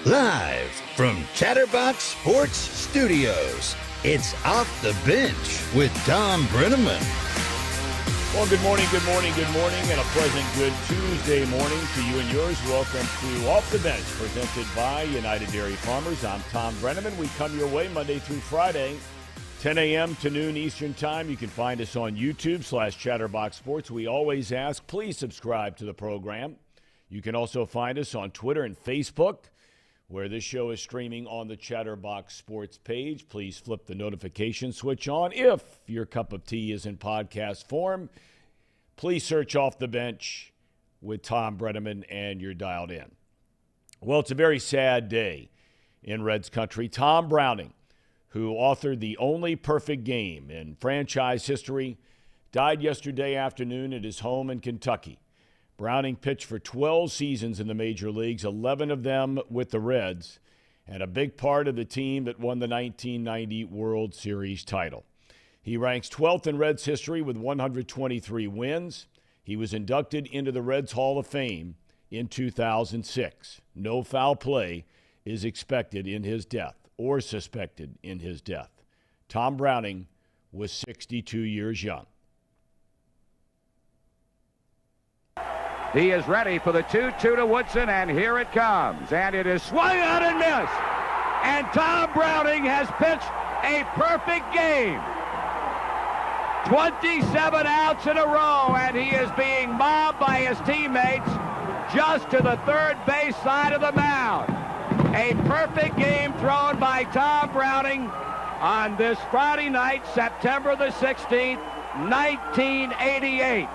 Live from Chatterbox Sports Studios, it's Off the Bench with Thom Brennaman. Well, good morning, and a pleasant good Tuesday morning to you and yours. Welcome to Off the Bench, presented by United Dairy Farmers. I'm Thom Brennaman. We come your way Monday through Friday, 10 a.m. to noon Eastern Time. You can find us on YouTube/Chatterbox Sports. We always ask, please subscribe to the program. You can also find us on Twitter and Facebook, where this show is streaming on the Chatterbox Sports page. Please flip the notification switch on. If your cup of tea is in podcast form, please search Off the Bench with Thom Brennaman and you're dialed in. Well, it's a very sad day in Reds country. Tom Browning, who authored the only perfect game in franchise history, died yesterday afternoon at his home in Kentucky. Browning pitched for 12 seasons in the major leagues, 11 of them with the Reds, and a big part of the team that won the 1990 World Series title. He ranks 12th in Reds history with 123 wins. He was inducted into the Reds Hall of Fame in 2006. No foul play is expected in his death or suspected in his death. Tom Browning was 62 years young. He is ready for the 2-2 to Woodson, and here it comes. And it is swung out and missed. And Tom Browning has pitched a perfect game. 27 outs in a row, and he is being mobbed by his teammates just to the third base side of the mound. A perfect game thrown by Tom Browning on this Friday night, September the 16th, 1988.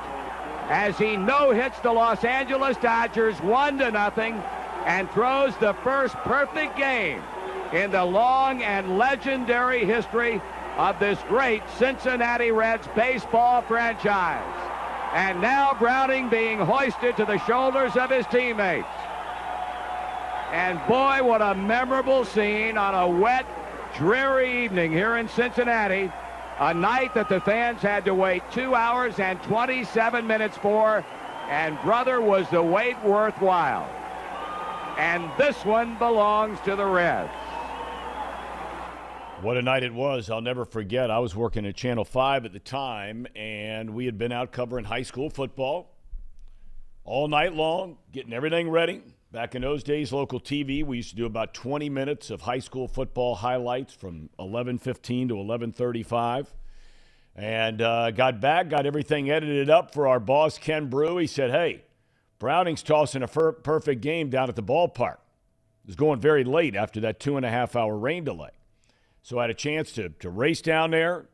As he no-hits the Los Angeles Dodgers 1-0 and throws the first perfect game in the long and legendary history of this great Cincinnati Reds baseball franchise. And now Browning being hoisted to the shoulders of his teammates. And boy, what a memorable scene on a wet, dreary evening here in Cincinnati. A night that the fans had to wait 2 hours and 27 minutes for, and brother, was the wait worthwhile. And this one belongs to the Reds. What a night it was. I'll never forget. I was working at Channel 5 at the time, and we had been out covering high school football all night long, getting everything ready. Back in those days, local TV, we used to do about 20 minutes of high school football highlights from 11:15 to 11:35. And got back, got everything edited up for our boss, Ken Brew. He said, hey, Browning's tossing a perfect game down at the ballpark. It was going very late after that 2.5-hour rain delay. So I had a chance to race down there.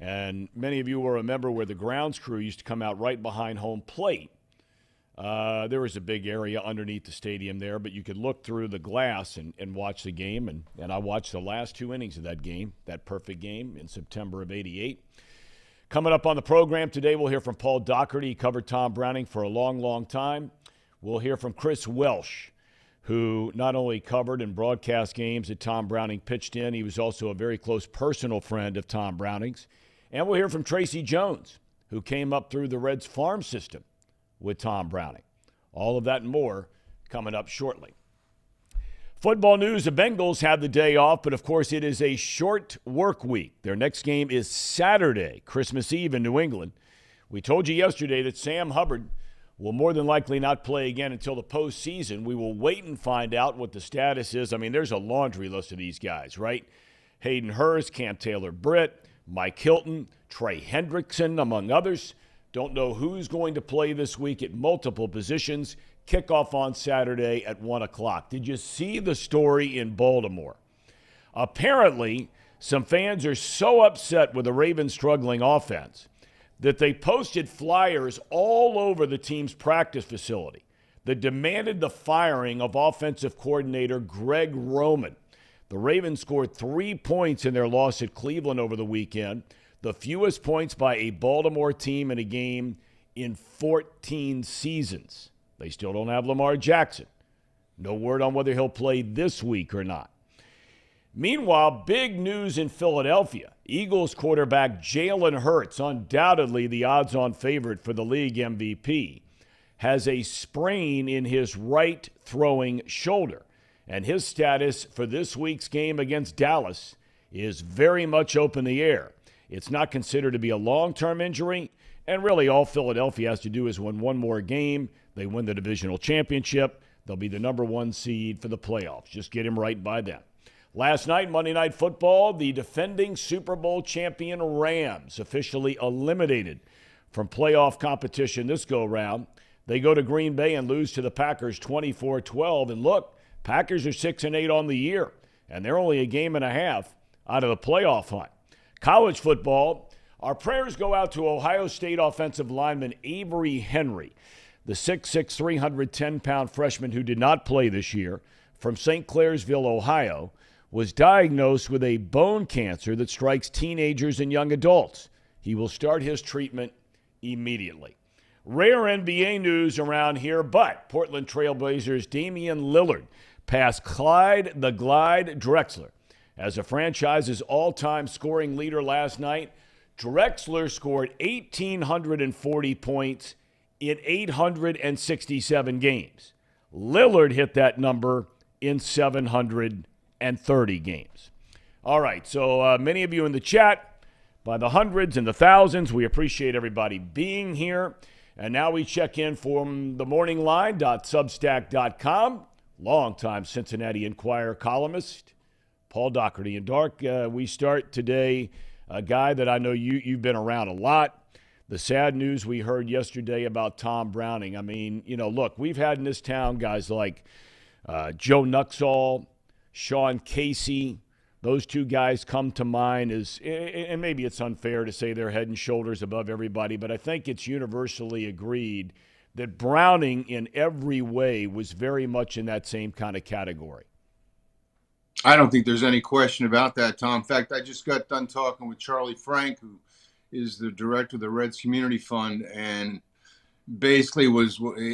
And many of you will remember where the grounds crew used to come out right behind home plate. There was a big area underneath the stadium there, but you could look through the glass and watch the game. And I watched the last 2 innings of that game, that perfect game in September of '88. Coming up on the program today, we'll hear from Paul Daugherty. He covered Tom Browning for a long, long time. We'll hear from Chris Welsh, who not only covered and broadcast games that Tom Browning pitched in, he was also a very close personal friend of Tom Browning's. And we'll hear from Tracy Jones, who came up through the Reds farm system with Tom Browning. All of that and more coming up shortly. Football news, the Bengals have the day off, but of course it is a short work week. Their next game is Saturday, Christmas Eve in New England. We told you yesterday that Sam Hubbard will more than likely not play again until the postseason. We will wait and find out what the status is. I mean, there's a laundry list of these guys, right? Hayden Hurst, Cam Taylor-Britt, Mike Hilton, Trey Hendrickson, among others. Don't know who's going to play this week at multiple positions. Kickoff on Saturday at 1 o'clock. Did you see the story in Baltimore? Apparently, some fans are so upset with the Ravens' struggling offense that they posted flyers all over the team's practice facility that demanded the firing of offensive coordinator Greg Roman. The Ravens scored 3 points in their loss at Cleveland over the weekend, the fewest points by a Baltimore team in a game in 14 seasons. They still don't have Lamar Jackson. No word on whether he'll play this week or not. Meanwhile, big news in Philadelphia. Eagles quarterback Jalen Hurts, undoubtedly the odds-on favorite for the league MVP, has a sprain in his right throwing shoulder. and his status for this week's game against Dallas is very much up in the air. It's not considered to be a long-term injury, and really all Philadelphia has to do is win one more game. They win the divisional championship. They'll be the number 1 seed for the playoffs. Just get him right by then. Last night, Monday Night Football, the defending Super Bowl champion Rams officially eliminated from playoff competition this go-round. They go to Green Bay and lose to the Packers 24-12. And look, Packers are 6-8 on the year, and they're only a game and a half out of the playoff hunt. College football, our prayers go out to Ohio State offensive lineman Avery Henry, the 6'6", 310-pound freshman who did not play this year from St. Clairsville, Ohio, was diagnosed with a bone cancer that strikes teenagers and young adults. He will start his treatment immediately. Rare NBA news around here, but Portland Trailblazers' Damian Lillard passed Clyde the Glide Drexler as a franchise's all-time scoring leader last night. Drexler scored 1,840 points in 867 games. Lillard hit that number in 730 games. All right, so many of you in the chat, by the hundreds and the thousands, we appreciate everybody being here. And now we check in from themorningline.substack.com, longtime Cincinnati Enquirer columnist, Paul Doherty. And Dark, we start today, a guy that I know you've been around a lot. The sad news we heard yesterday about Thom Browning. I mean, look, we've had in this town guys like Joe Nuxall, Sean Casey. Those two guys come to mind as, and maybe it's unfair to say they're head and shoulders above everybody, but I think it's universally agreed that Browning in every way was very much in that same kind of category. I don't think there's any question about that, Tom. In fact, I just got done talking with Charlie Frank, who is the director of the Reds Community Fund, and basically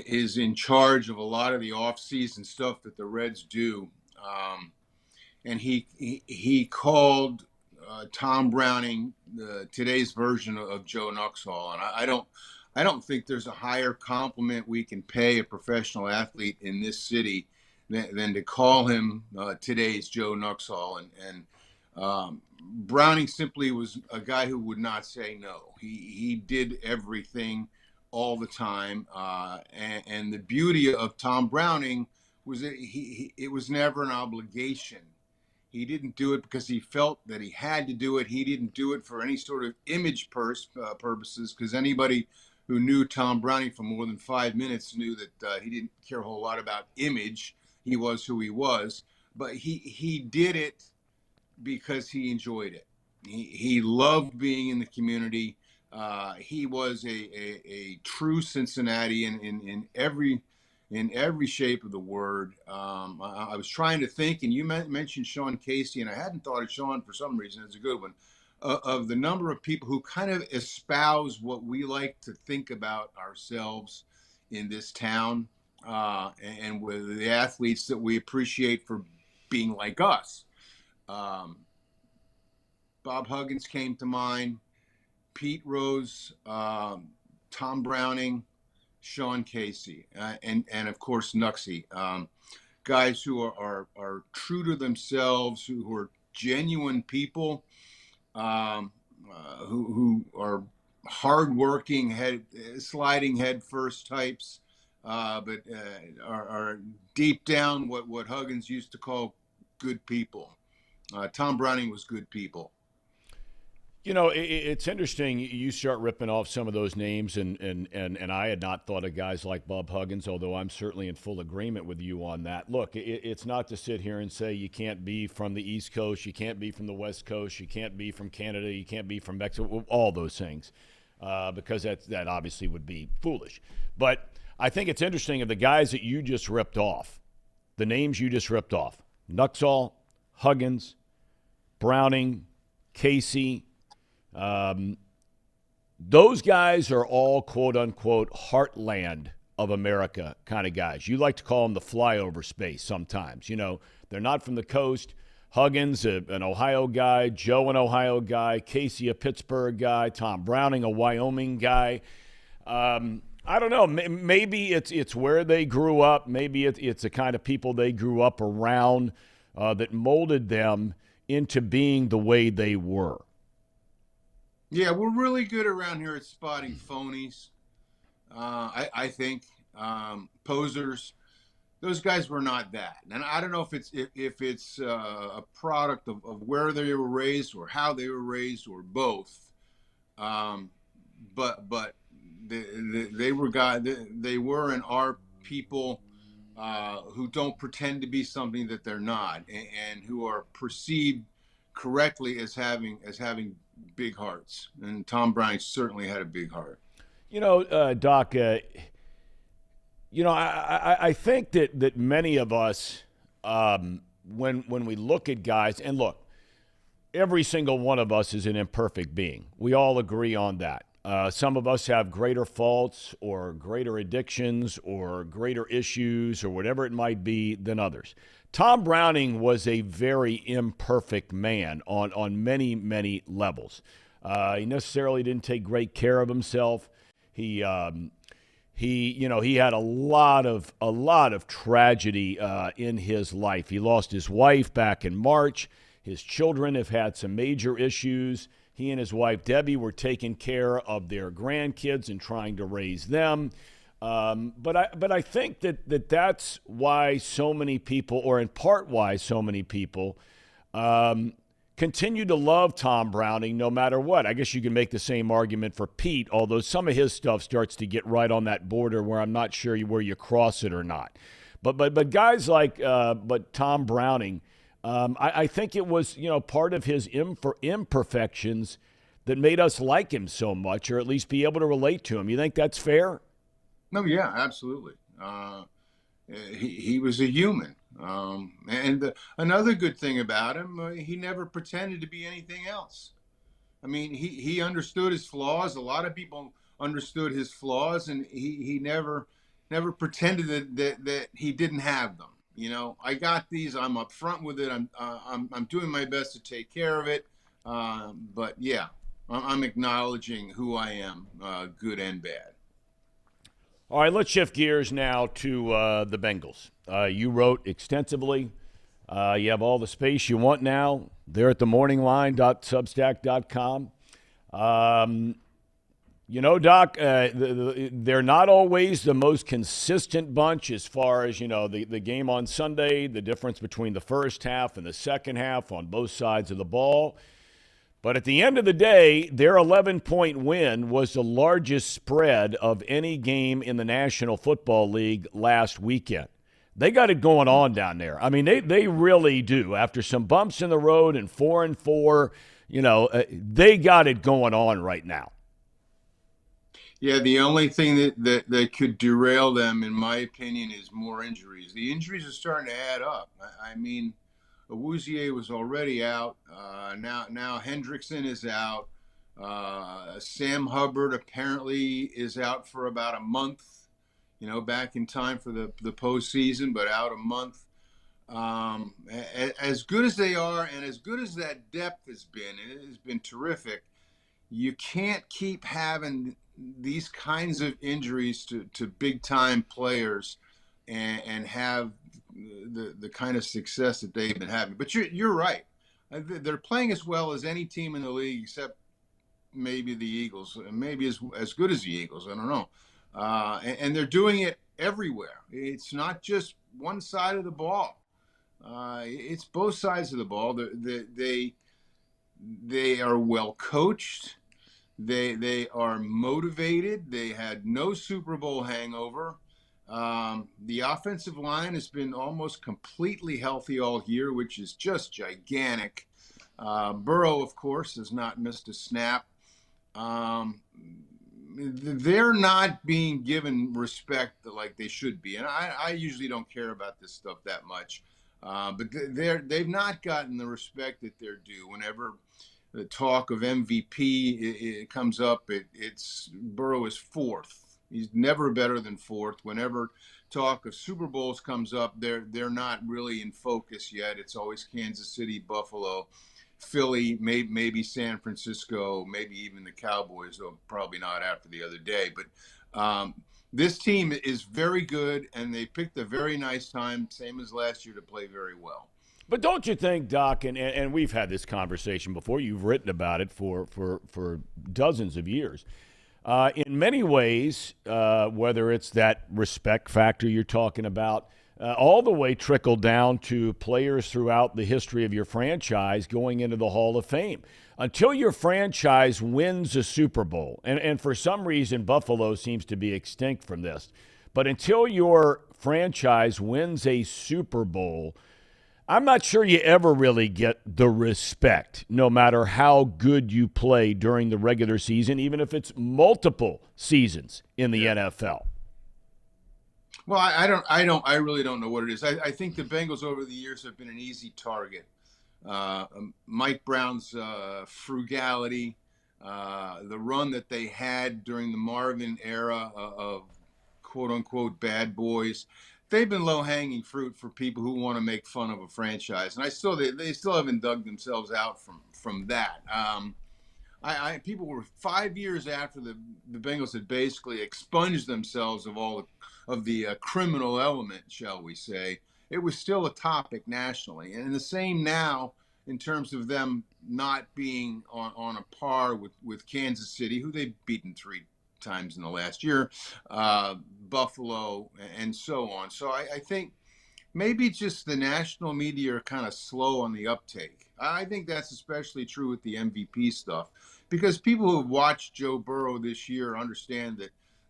is in charge of a lot of the off-season stuff that the Reds do. And he called Thom Browning today's version of Joe Nuxall, and I don't think there's a higher compliment we can pay a professional athlete in this city than to call him today's Joe Nuxall. And Browning simply was a guy who would not say no. He did everything all the time, and the beauty of Thom Browning was that it was never an obligation. He didn't do it because he felt that he had to do it. He didn't do it for any sort of image purposes, because anybody who knew Thom Browning for more than 5 minutes knew that he didn't care a whole lot about image. He was who he was. But he did it because he enjoyed it. He loved being in the community. He was a true Cincinnatian in every shape of the word. I was trying to think, and you mentioned Sean Casey, and I hadn't thought of Sean for some reason. It's a good one. Of the number of people who kind of espouse what we like to think about ourselves in this town, and with the athletes that we appreciate for being like us. Bob Huggins came to mind, Pete Rose, Thom Browning, Sean Casey, and of course Nuxie, guys who are true to themselves, who are genuine people, who are hardworking, sliding head first types, but are deep down what Huggins used to call good people. Thom Browning was good people. It's interesting. You start ripping off some of those names, and I had not thought of guys like Bob Huggins, although I'm certainly in full agreement with you on that. Look, it's not to sit here and say you can't be from the East Coast, you can't be from the West Coast, you can't be from Canada, you can't be from Mexico, all those things, because that obviously would be foolish. But I think it's interesting of the guys that you just ripped off, the names you just ripped off, Nuxall, Huggins, Browning, Casey. Those guys are all quote-unquote heartland of America kind of guys. You like to call them the flyover space sometimes. They're not from the coast. Huggins, an Ohio guy. Joe, an Ohio guy. Casey, a Pittsburgh guy. Thom Browning, a Wyoming guy. I don't know. Maybe it's where they grew up. Maybe it's the kind of people they grew up around that molded them into being the way they were. Yeah, we're really good around here at spotting phonies. I think posers. Those guys were not that, and I don't know if it's a product of where they were raised or how they were raised or both. But they were they were and are people who don't pretend to be something that they're not, and who are perceived correctly as having big hearts. And Thom Browning certainly had a big heart. Doc. I think that many of us, when we look at guys, and look, every single one of us is an imperfect being. We all agree on that. Some of us have greater faults or greater addictions or greater issues or whatever it might be than others. Thom Browning was a very imperfect man on many, many levels. He necessarily didn't take great care of himself. He had a lot of tragedy in his life. He lost his wife back in March. His children have had some major issues. He and his wife, Debbie, were taking care of their grandkids and trying to raise them. But I think that's why so many people, or in part why so many people, continue to love Thom Browning no matter what. I guess you can make the same argument for Pete, although some of his stuff starts to get right on that border where I'm not sure where you cross it or not. But guys like Thom Browning, I think it was part of his imperfections that made us like him so much, or at least be able to relate to him. You think that's fair? No, yeah, absolutely. He was a human. Another good thing about him, he never pretended to be anything else. I mean, he understood his flaws. A lot of people understood his flaws, and he never pretended that he didn't have them. I got these. I'm up front with it. I'm doing my best to take care of it. But yeah, I'm acknowledging who I am, good and bad. All right, let's shift gears now to the Bengals. You wrote extensively. You have all the space you want now. They're at themorningline.substack.com. Doc, they're not always the most consistent bunch as far as, the game on Sunday, the difference between the first half and the second half on both sides of the ball. But at the end of the day, their 11-point win was the largest spread of any game in the National Football League last weekend. They got it going on down there. I mean, they really do. After some bumps in the road and 4-4, they got it going on right now. Yeah, the only thing that could derail them, in my opinion, is more injuries. The injuries are starting to add up. I mean, Awuzie was already out. Now Hendrickson is out. Sam Hubbard apparently is out for about a month. Back in time for the postseason, but out a month. As good as they are, and as good as that depth has been, it has been terrific. You can't keep having these kinds of injuries to big time players and have the kind of success that they've been having. But you're right. They're playing as well as any team in the league, except maybe the Eagles, maybe as good as the Eagles. I don't know. And they're doing it everywhere. It's not just one side of the ball. It's both sides of the ball. They are well coached. They are motivated. They had no Super Bowl hangover. The offensive line has been almost completely healthy all year, which is just gigantic. Burrow, of course, has not missed a snap. They're not being given respect like they should be. And I usually don't care about this stuff that much. But they've not gotten the respect that they're due. Whenever the talk of MVP it comes up, it's Burrow is fourth. He's never better than fourth. Whenever talk of Super Bowls comes up, they're not really in focus yet. It's always Kansas City, Buffalo, Philly, maybe San Francisco, maybe even the Cowboys, though probably not after the other day. But this team is very good, and they picked a very nice time, same as last year, to play very well. But don't you think, Doc, and we've had this conversation before, you've written about it for dozens of years. In many ways, whether it's that respect factor you're talking about, all the way trickled down to players throughout the history of your franchise going into the Hall of Fame. Until your franchise wins a Super Bowl, and for some reason Buffalo seems to be extinct from this, but until your franchise wins a Super Bowl, I'm not sure you ever really get the respect, no matter how good you play during the regular season, even if it's multiple seasons in the NFL. Well, I really don't know what it is. I think the Bengals over the years have been an easy target. Mike Brown's frugality, the run that they had during the Marvin era of quote unquote bad boys. They've been low-hanging fruit for people who want to make fun of a franchise, and they still haven't dug themselves out from that. People were 5 years after the Bengals had basically expunged themselves of all of the criminal element, shall we say. It was still a topic nationally, and the same now in terms of them not being on a par with Kansas City, who they've beaten 3 times in the last year, Buffalo, and so on. So I think maybe just the national media are kind of slow on the uptake. I think that's especially true with the MVP stuff, because people who have watched Joe Burrow this year understand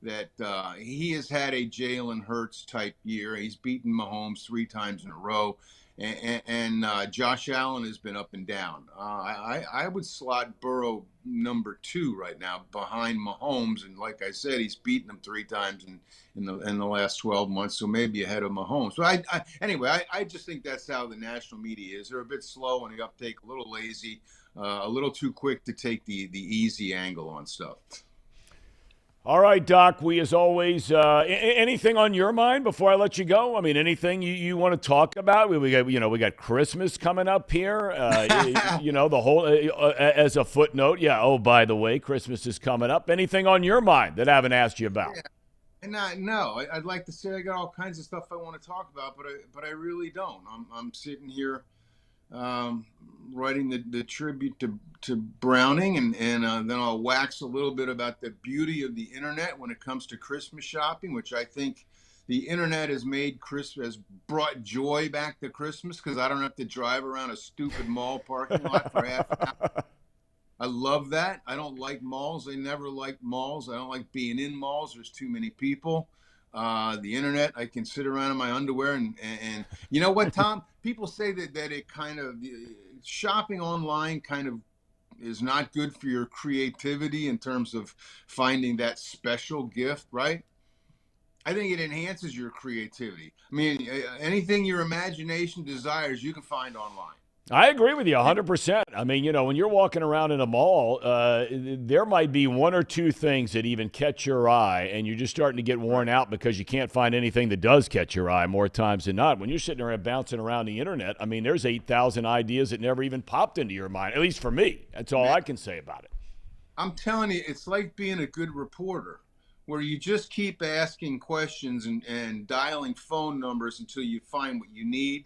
that he has had a Jalen Hurts type year. He's beaten Mahomes 3 times in a row. And Josh Allen has been up and down. I would slot Burrow number 2 right now behind Mahomes, and like I said, he's beaten him 3 times in the last 12 months, so maybe ahead of Mahomes. So anyway, I just think that's how the national media is. They're a bit slow on the uptake, a little lazy, a little too quick to take the easy angle on stuff. All right, Doc, we as always, anything on your mind before I let you go? I mean, anything you want to talk about? We got Christmas coming up here, the whole, as a footnote. Yeah. Oh, by the way, Christmas is coming up. Anything on your mind that I haven't asked you about? Yeah. And no, I'd like to say I got all kinds of stuff I want to talk about, but I really don't. I'm sitting here writing the tribute to Browning, and then I'll wax a little bit about the beauty of the internet when it comes to Christmas shopping, which I think the internet has brought joy back to Christmas, because I don't have to drive around a stupid mall parking lot for half an hour. I love that. I don't like malls. I never liked malls. I don't like being in malls. There's too many people. The internet, I can sit around in my underwear and you know what, Tom? People say that it kind of, shopping online kind of is not good for your creativity in terms of finding that special gift, right? I think it enhances your creativity. I mean, anything your imagination desires, you can find online. I agree with you 100%. I mean, when you're walking around in a mall, there might be 1 or 2 things that even catch your eye, and you're just starting to get worn out because you can't find anything that does catch your eye more times than not. When you're sitting around bouncing around the internet, I mean, there's 8,000 ideas that never even popped into your mind, at least for me. That's all I can say about it. I'm telling you, it's like being a good reporter, where you just keep asking questions and dialing phone numbers until you find what you need.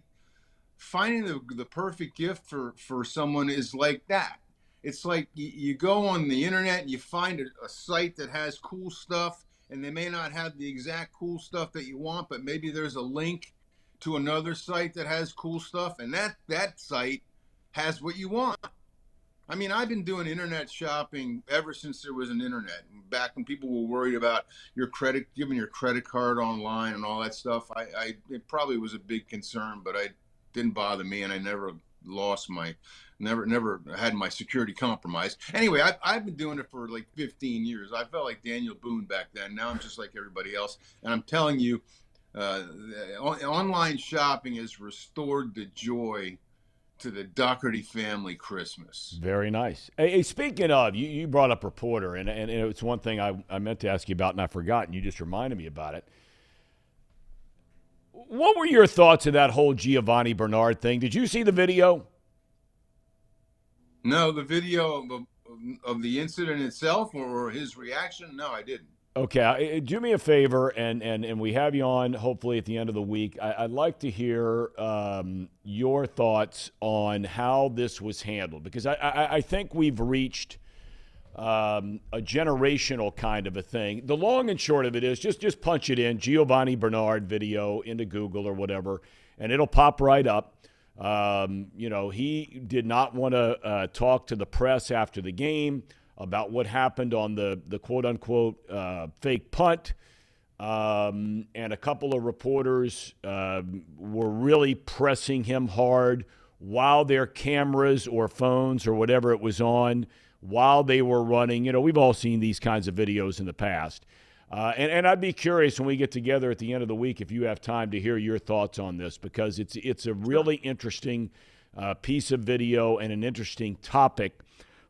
Finding the perfect gift for someone is like that. It's like you go on the internet and you find a site that has cool stuff, and they may not have the exact cool stuff that you want, but maybe there's a link to another site that has cool stuff, and that site has what you want. I mean, I've been doing internet shopping ever since there was an internet. Back when people were worried about giving your credit card online and all that stuff, it probably was a big concern, but I didn't bother me, and I never never had my security compromised. Anyway, I've been doing it for like 15 years. I felt like Daniel Boone back then. Now I'm just like everybody else. And I'm telling you, online shopping has restored the joy to the Doherty family Christmas. Very nice. Hey, speaking of, you brought up reporter, and it's one thing I meant to ask you about, and I forgot, and you just reminded me about it. What were your thoughts of that whole Giovanni Bernard thing? Did you see the video? No, the video of the incident itself or his reaction? No, I didn't. Okay, do me a favor, and we have you on hopefully at the end of the week. I'd like to hear your thoughts on how this was handled, because I think we've reached a generational kind of a thing. The long and short of it is just punch it in, Giovanni Bernard video into Google or whatever, and it'll pop right up. He did not want to talk to the press after the game about what happened on the quote-unquote fake punt. And a couple of reporters were really pressing him hard while their cameras or phones or whatever it was on, while they were running. We've all seen these kinds of videos in the past. And I'd be curious when we get together at the end of the week if you have time to hear your thoughts on this, because it's a really interesting piece of video and an interesting topic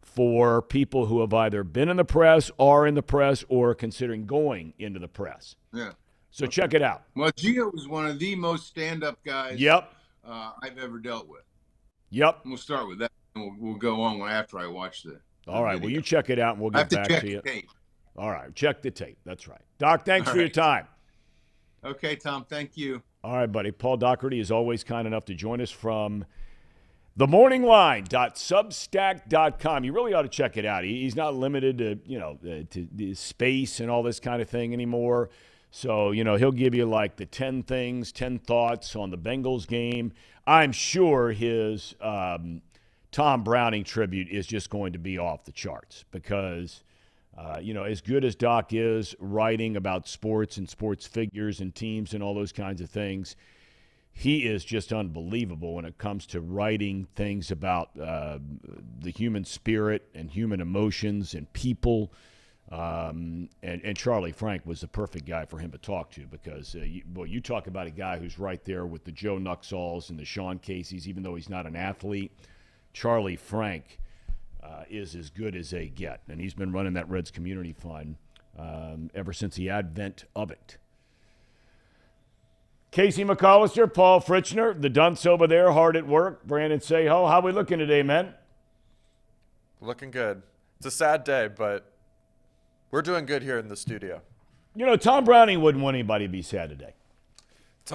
for people who have either been in the press, are in the press, or considering going into the press. Yeah. So check it out. Well, Gio was one of the most stand-up guys I've ever dealt with. Yep. We'll start with that, and we'll go on after I watch the All right. video. Well, you check it out, and we'll get back to you. Tape. All right. Check the tape. That's right. Doc, thanks for your time. Okay, Tom. Thank you. All right, buddy. Paul Doherty is always kind enough to join us from themorningline.substack.com. You really ought to check it out. He's not limited to, to space and all this kind of thing anymore. So, he'll give you like the 10 thoughts on the Bengals game. I'm sure his Thom Browning tribute is just going to be off the charts because, as good as Doc is writing about sports and sports figures and teams and all those kinds of things, he is just unbelievable when it comes to writing things about the human spirit and human emotions and people. And Charlie Frank was the perfect guy for him to talk to because, you talk about a guy who's right there with the Joe Nuxalls and the Sean Caseys, even though he's not an athlete. Charlie Frank is as good as they get, and he's been running that Reds Community Fund ever since the advent of it. Casey McAllister, Paul Fritchner, the dunce over there, hard at work. Brandon Seho, how we looking today, man? Looking good. It's a sad day, but we're doing good here in the studio. Thom Browning wouldn't want anybody to be sad today.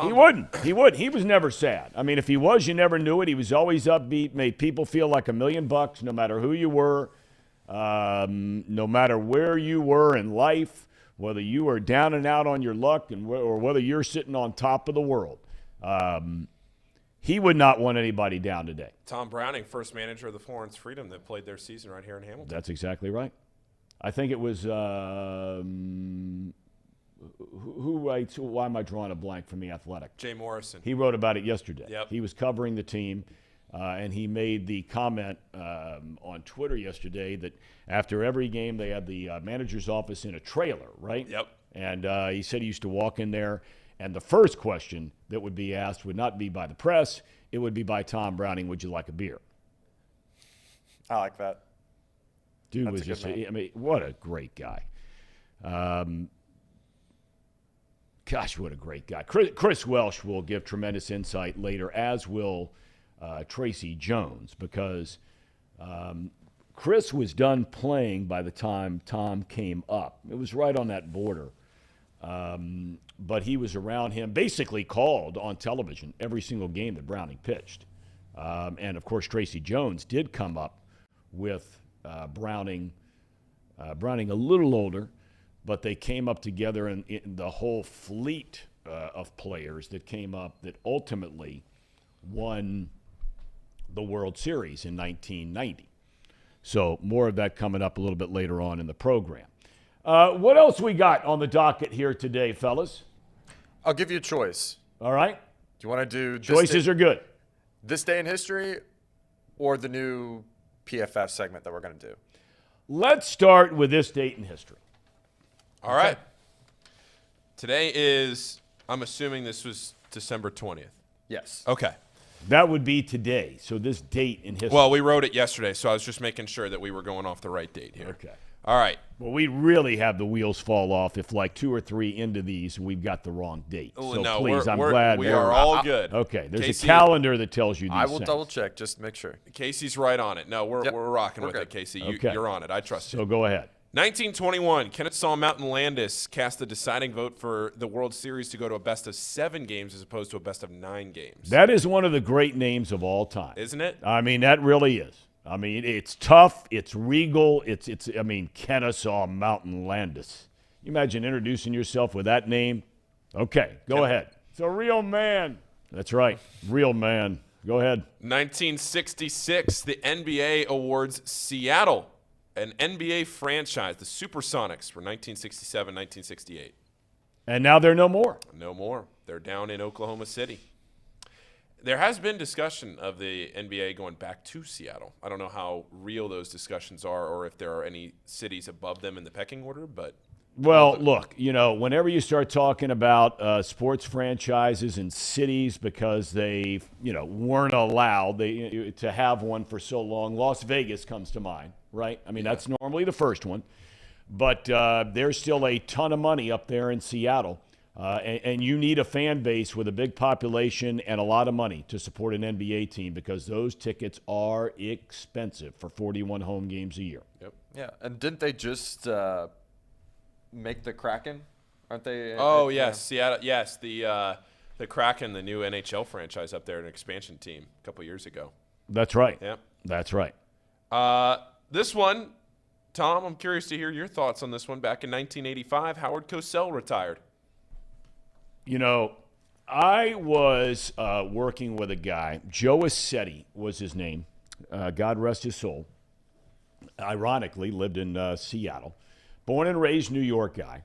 He wouldn't. He would. He was never sad. I mean, if he was, you never knew it. He was always upbeat, made people feel like $1 million, no matter who you were, no matter where you were in life, whether you were down and out on your luck or whether you're sitting on top of the world. He would not want anybody down today. Thom Browning, first manager of the Florence Freedom that played their season right here in Hamilton. That's exactly right. I think it was who writes? Why am I drawing a blank from The Athletic? Jay Morrison. He wrote about it yesterday. Yep. He was covering the team, and he made the comment on Twitter yesterday that after every game they had the manager's office in a trailer, right? Yep. And he said he used to walk in there, and the first question that would be asked would not be by the press. It would be by Thom Browning, would you like a beer? I like that. Dude That's was just, what a great guy. Gosh, what a great guy. Chris Welsh will give tremendous insight later, as will Tracy Jones, because Chris was done playing by the time Thom came up. It was right on that border. But he was around him, basically called on television every single game that Browning pitched. And, of course, Tracy Jones did come up with Browning a little older, but they came up together in the whole fleet of players that came up that ultimately won the World Series in 1990. So more of that coming up a little bit later on in the program. What else we got on the docket here today, fellas? I'll give you a choice. All right. Do you want to do Choices are good. This day in history or the new PFF segment that we're going to do? Let's start with this date in history. All right. Today is, I'm assuming this was December 20th. Yes. Okay. That would be today. So this date in history. Well, we wrote it yesterday, so I was just making sure that we were going off the right date here. Okay. All right. Well, we really have the wheels fall off if like 2 or 3 into these we've got the wrong date. Oh, So no, please, I'm we're- glad we we're are all good. Okay, there's Casey, a calendar that tells you these I will things. double check just to make sure. Casey's right on it. No, we're rocking with good. it, Casey. Okay. You're on it. I trust you. So go ahead. 1921, Kennesaw Mountain Landis cast the deciding vote for the World Series to go to a best-of-7 games as opposed to a best-of-9 games. That is one of the great names of all time. Isn't it? I mean, that really is. I mean, it's tough, it's regal, it's Kennesaw Mountain Landis. You imagine introducing yourself with that name? Okay, go ahead. It's a real man. That's right, real man. Go ahead. 1966, the NBA awards Seattle an NBA franchise, the Supersonics, for 1967-1968. And now they're no more. No more. They're down in Oklahoma City. There has been discussion of the NBA going back to Seattle. I don't know how real those discussions are or if there are any cities above them in the pecking order, but Well, look, whenever you start talking about sports franchises and cities because they, weren't allowed to have one for so long, Las Vegas comes to mind, right? I mean, that's normally the first one. But there's still a ton of money up there in Seattle. And you need a fan base with a big population and a lot of money to support an NBA team because those tickets are expensive for 41 home games a year. Yep. Yeah, and didn't they just make the Kraken? Aren't they? Oh, yes, Seattle. Yes, the Kraken, the new NHL franchise up there, an expansion team a couple years ago. That's right. Yep. That's right. This one, Tom, I'm curious to hear your thoughts on this one. Back in 1985, Howard Cosell retired. I was working with a guy, Joe Assetti was his name, God rest his soul. Ironically, lived in Seattle. Born and raised New York guy.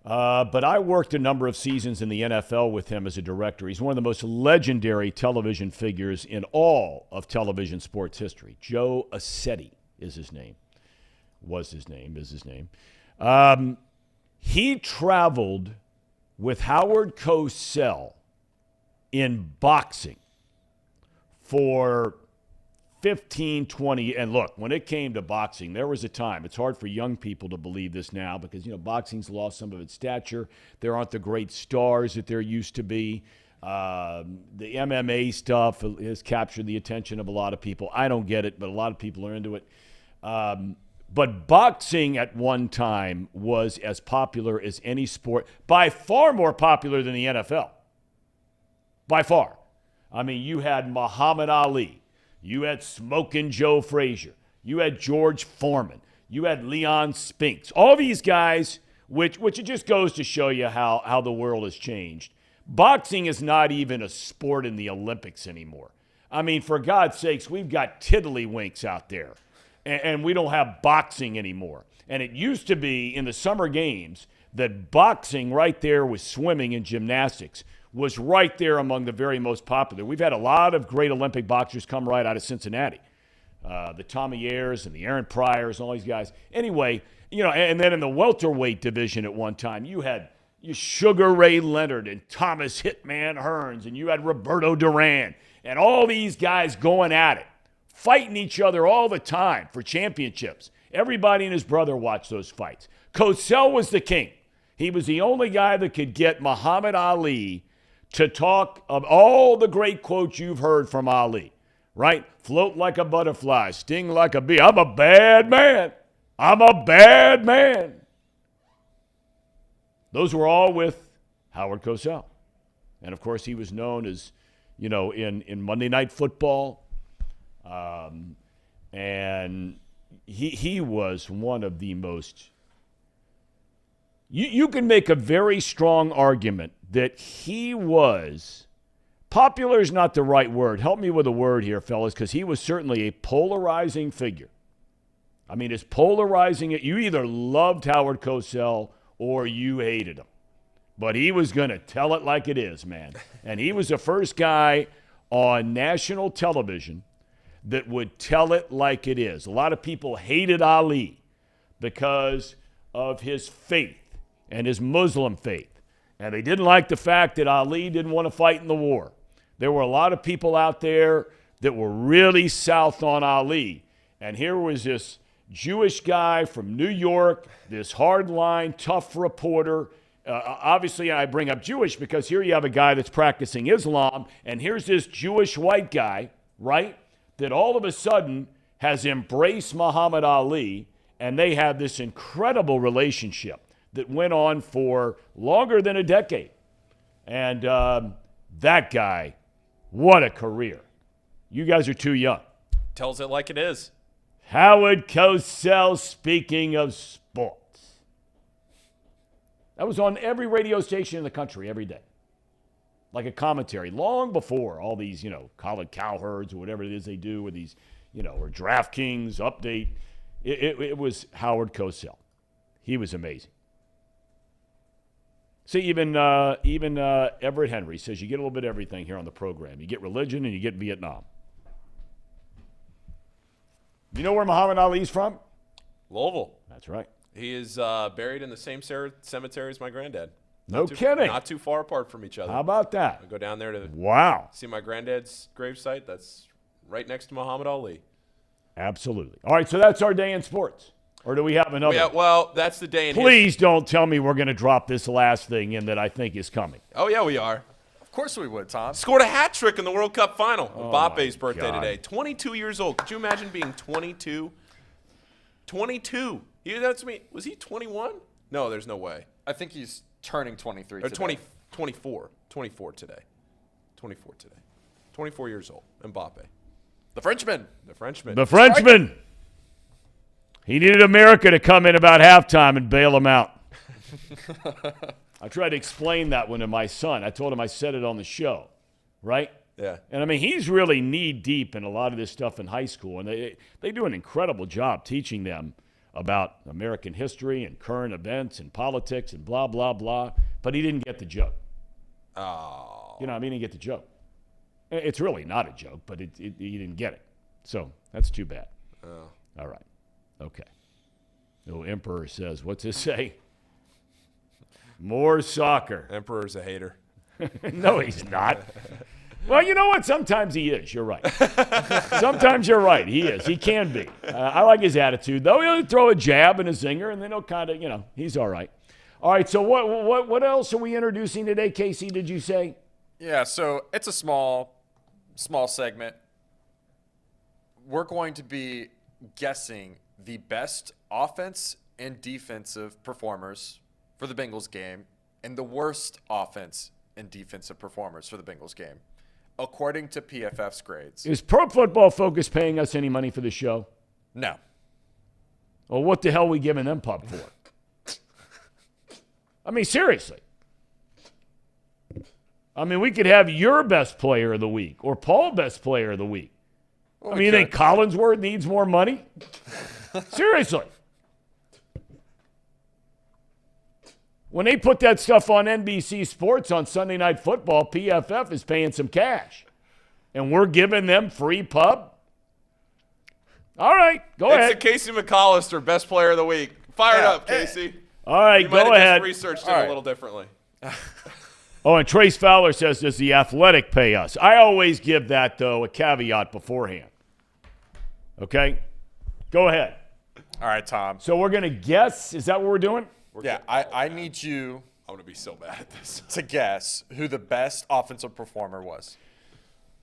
But I worked a number of seasons in the NFL with him as a director. He's one of the most legendary television figures in all of television sports history. Joe Assetti is his name. Was his name, is his name. He traveled with Howard Cosell in boxing for 15, 20. And look, when it came to boxing, there was a time. It's hard for young people to believe this now because, boxing's lost some of its stature. There aren't the great stars that there used to be. The MMA stuff has captured the attention of a lot of people. I don't get it, but a lot of people are into it. But boxing at one time was as popular as any sport, by far more popular than the NFL. By far. I mean, you had Muhammad Ali. You had Smokin' Joe Frazier. You had George Foreman. You had Leon Spinks. All these guys, which it just goes to show you how the world has changed. Boxing is not even a sport in the Olympics anymore. I mean, for God's sakes, we've got tiddlywinks out there. And we don't have boxing anymore. And it used to be in the summer games that boxing right there with swimming and gymnastics was right there among the very most popular. We've had a lot of great Olympic boxers come right out of Cincinnati. The Tommy Ayers and the Aaron Pryors and all these guys. Anyway, and then in the welterweight division at one time, you had Sugar Ray Leonard and Thomas Hitman Hearns, and you had Roberto Duran, and all these guys going at it. Fighting each other all the time for championships. Everybody and his brother watched those fights. Cosell was the king. He was the only guy that could get Muhammad Ali to talk of all the great quotes you've heard from Ali, right? Float like a butterfly, sting like a bee. I'm a bad man. I'm a bad man. Those were all with Howard Cosell. And, of course, he was known as, in Monday Night Football, and he was one of the most. You can make a very strong argument that he was. Popular is not the right word. Help me with a word here, fellas, because he was certainly a polarizing figure. I mean, as polarizing it, you either loved Howard Cosell or you hated him. But he was going to tell it like it is, man. And he was the first guy on national television that would tell it like it is. A lot of people hated Ali because of his faith and his Muslim faith. And they didn't like the fact that Ali didn't want to fight in the war. There were a lot of people out there that were really south on Ali. And here was this Jewish guy from New York, this hardline, tough reporter. Obviously, I bring up Jewish because here you have a guy that's practicing Islam, and here's this Jewish white guy, right, that all of a sudden has embraced Muhammad Ali, and they have this incredible relationship that went on for longer than a decade. And that guy, what a career. You guys are too young. Tells it like it is. Howard Cosell, speaking of sports. That was on every radio station in the country every day. Like a commentary, long before all these, Colin Cowherds or whatever it is they do with these, or DraftKings update. It was Howard Cosell. He was amazing. See, even Everett Henry says you get a little bit of everything here on the program. You get religion and you get Vietnam. You know where Muhammad Ali's from? Louisville. That's right. He is buried in the same cemetery as my granddad. No kidding. Not too far apart from each other. How about that? I go down there to see my granddad's gravesite. That's right next to Muhammad Ali. Absolutely. All right, so that's our day in sports. Or do we have another? Yeah, well, that's the day in Please don't tell me we're going to drop this last thing in that I think is coming. Oh, yeah, we are. Of course we would, Tom. Scored a hat trick in the World Cup final. Mbappe's birthday God. today. 22 years old. Could you imagine being 22? 22. Was he 21? No, there's no way. I think he's turning 23 Or today. 24. 24 today. 24 today. 24 years old. Mbappe. The Frenchman. The Frenchman. The Frenchman. He needed America to come in about halftime and bail him out. I tried to explain that one to my son. I told him I said it on the show, right? Yeah. And, I mean, he's really knee-deep in a lot of this stuff in high school, and they do an incredible job teaching them about American history and current events and politics and blah, blah, blah. But he didn't get the joke. Oh. He didn't get the joke. It's really not a joke, but he didn't get it. So that's too bad. Oh. All right. Okay. The Emperor says, what's this say? More soccer. Emperor's a hater. No, he's not. Well, you know what? Sometimes he is. You're right. Sometimes you're right. He is. He can be. I like his attitude, though. He'll throw a jab and a zinger, and then he'll kind of, he's all right. All right, so what else are we introducing today, Casey, did you say? Yeah, so it's a small segment. We're going to be guessing the best offense and defensive performers for the Bengals game and the worst offense and defensive performers for the Bengals game, according to PFF's grades. Is Pro Football Focus paying us any money for the show? No. Well, what the hell are we giving them pub for? I mean, seriously. I mean, we could have your best player of the week or Paul best player of the week. Well, you think Collinsworth needs more money? Seriously. When they put that stuff on NBC Sports on Sunday Night Football, PFF is paying some cash. And we're giving them free pub? All right, go ahead. It's the Casey McAllister best player of the week. Fire it up, Casey. All right, You might go have ahead. just researched it a little differently. Oh, and Trace Fowler says, does the Athletic pay us? I always give that, though, a caveat beforehand. Okay? Go ahead. All right, Tom. So we're going to guess. Is that what we're doing? I need you I'm going to be so bad at this. to guess who the best offensive performer was.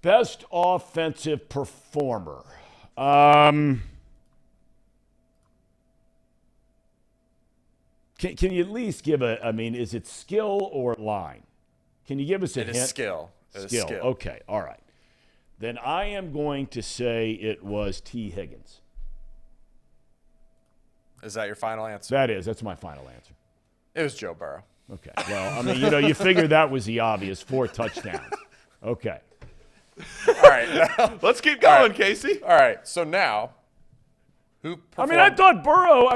Best offensive performer. Can you at least give is it skill or line? Can you give us a hint? It is skill. Skill. Okay, all right. Then I am going to say it was T. Higgins. Is that your final answer? That's my final answer. It was Joe Burrow. Okay. Well, you figured that was the obvious 4 touchdowns. Okay. All right. Let's keep going, Casey. All right. So now, who performed? I thought Burrow,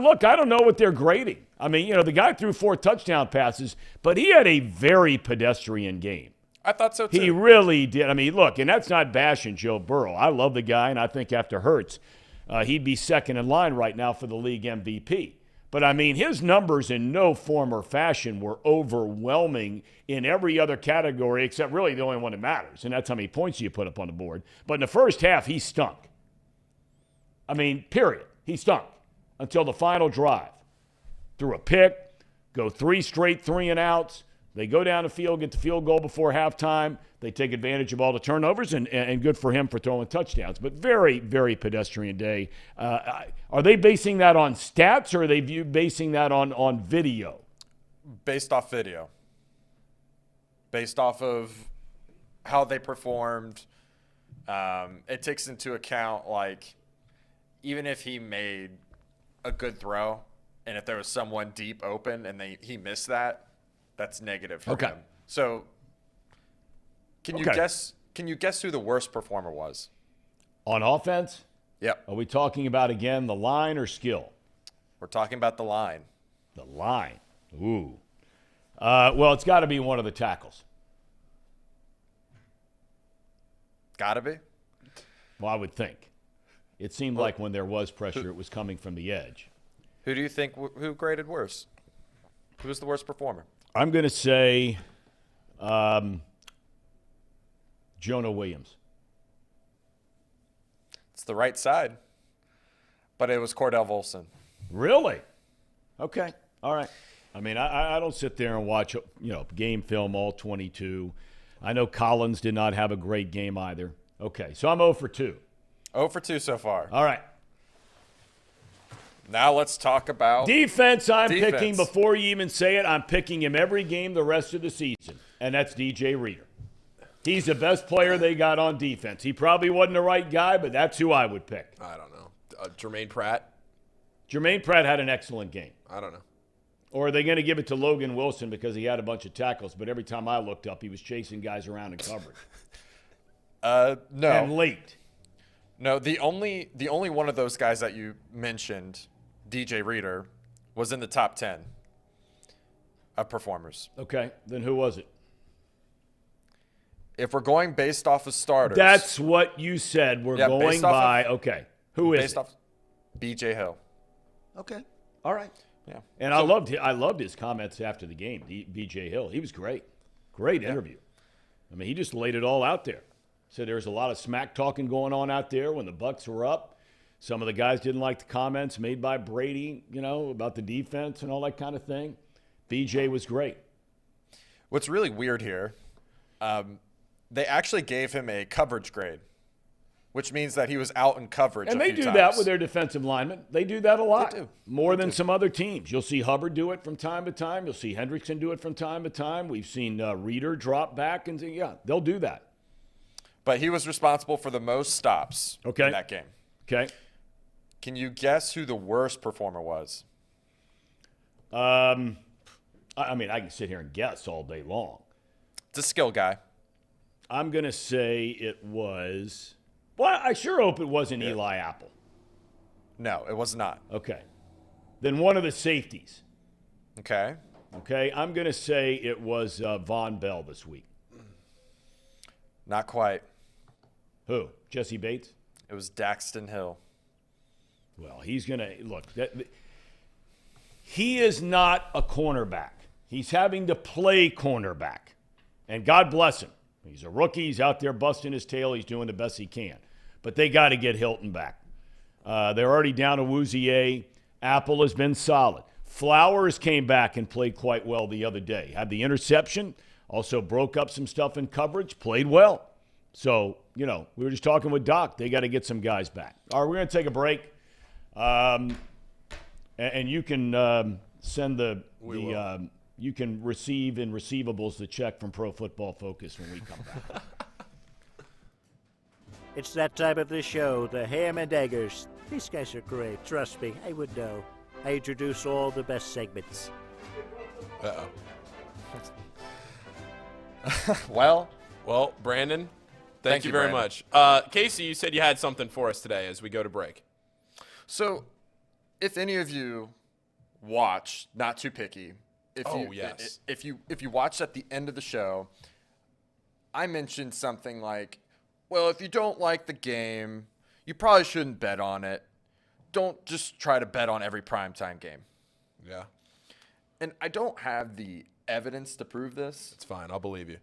look, I don't know what they're grading. The guy threw 4 touchdown passes, but he had a very pedestrian game. I thought so, too. He really did. Look, and that's not bashing Joe Burrow. I love the guy, and I think after Hurts, he'd be second in line right now for the league MVP. But, his numbers in no form or fashion were overwhelming in every other category except really the only one that matters, and that's how many points you put up on the board. But in the first half, he stunk. Period. He stunk until the final drive. Threw a pick, go 3 straight 3-and-outs. They go down the field, get the field goal before halftime. They take advantage of all the turnovers, and good for him for throwing touchdowns. But very, very pedestrian day. Are they basing that on stats, or are they basing that on video? Based off video. Based off of how they performed. It takes into account, like, even if he made a good throw, and if there was someone deep open and he missed that, that's negative for him. So can you guess who the worst performer was? On offense? Yep. Are we talking about, again, the line or skill? We're talking about the line. The line. Ooh. Well, it's got to be one of the tackles. Gotta be. Well, I would think. It seemed like when there was pressure, it was coming from the edge. Who do you think who graded worse? Who was the worst performer? I'm going to say Jonah Williams. It's the right side, but it was Cordell Volson. Really? Okay. All right. I mean, I don't sit there and watch, game film all 22. I know Collins did not have a great game either. Okay, so I'm 0 for 2. 0 for 2 so far. All right. Now let's talk about defense. Picking, before you even say it, I'm picking him every game the rest of the season, and that's DJ Reader. He's the best player they got on defense. He probably wasn't the right guy, but that's who I would pick. I don't know. Jermaine Pratt? Jermaine Pratt had an excellent game. I don't know. Or are they going to give it to Logan Wilson because he had a bunch of tackles, but every time I looked up, he was chasing guys around in coverage? No. And late. No, the only one of those guys that you mentioned, DJ Reader, was in the top 10 of performers. Okay, then who was it? If we're going based off of starters. That's what you said. We're going by. Okay. Who is based it? Off BJ Hill. Okay. All right. Yeah. And I loved his comments after the game, BJ Hill. He was great. Great interview. I mean, he just laid it all out there. Said there was a lot of smack talking going on out there when the Bucs were up. Some of the guys didn't like the comments made by Brady, about the defense and all that kind of thing. BJ was great. What's really weird here, they actually gave him a coverage grade, which means that he was out in coverage. And they do that with their defensive linemen. They do that a lot. They do. More than some other teams. You'll see Hubbard do it from time to time. You'll see Hendrickson do it from time to time. We've seen Reader drop back and say, they'll do that. But he was responsible for the most stops in that game. Okay. Can you guess who the worst performer was? I mean, I can sit here and guess all day long. It's a skill guy. I'm going to say it was – well, I sure hope it wasn't Eli Apple. No, it was not. Okay. Then one of the safeties. Okay. Okay, I'm going to say it was Von Bell this week. Not quite. Who? Jesse Bates? It was Daxton Hill. Well, he's going to – look, he is not a cornerback. He's having to play cornerback. And God bless him. He's a rookie. He's out there busting his tail. He's doing the best he can. But they got to get Hilton back. They're already down to Wouzier. Apple has been solid. Flowers came back and played quite well the other day. Had the interception. Also broke up some stuff in coverage. Played well. So, we were just talking with Doc. They got to get some guys back. All right, we're going to take a break. And you can send you can receive in receivables the check from Pro Football Focus when we come back. It's that time of the show, the Ham and Eggers. These guys are great. Trust me, I would know. I introduce all the best segments. Uh-oh. Well, Brandon, thank you very much. Casey, you said you had something for us today as we go to break. So, if any of you watch, not too picky, if you watched at the end of the show, I mentioned something like, well, if you don't like the game, you probably shouldn't bet on it. Don't just try to bet on every primetime game. Yeah. And I don't have the evidence to prove this. It's fine. I'll believe you.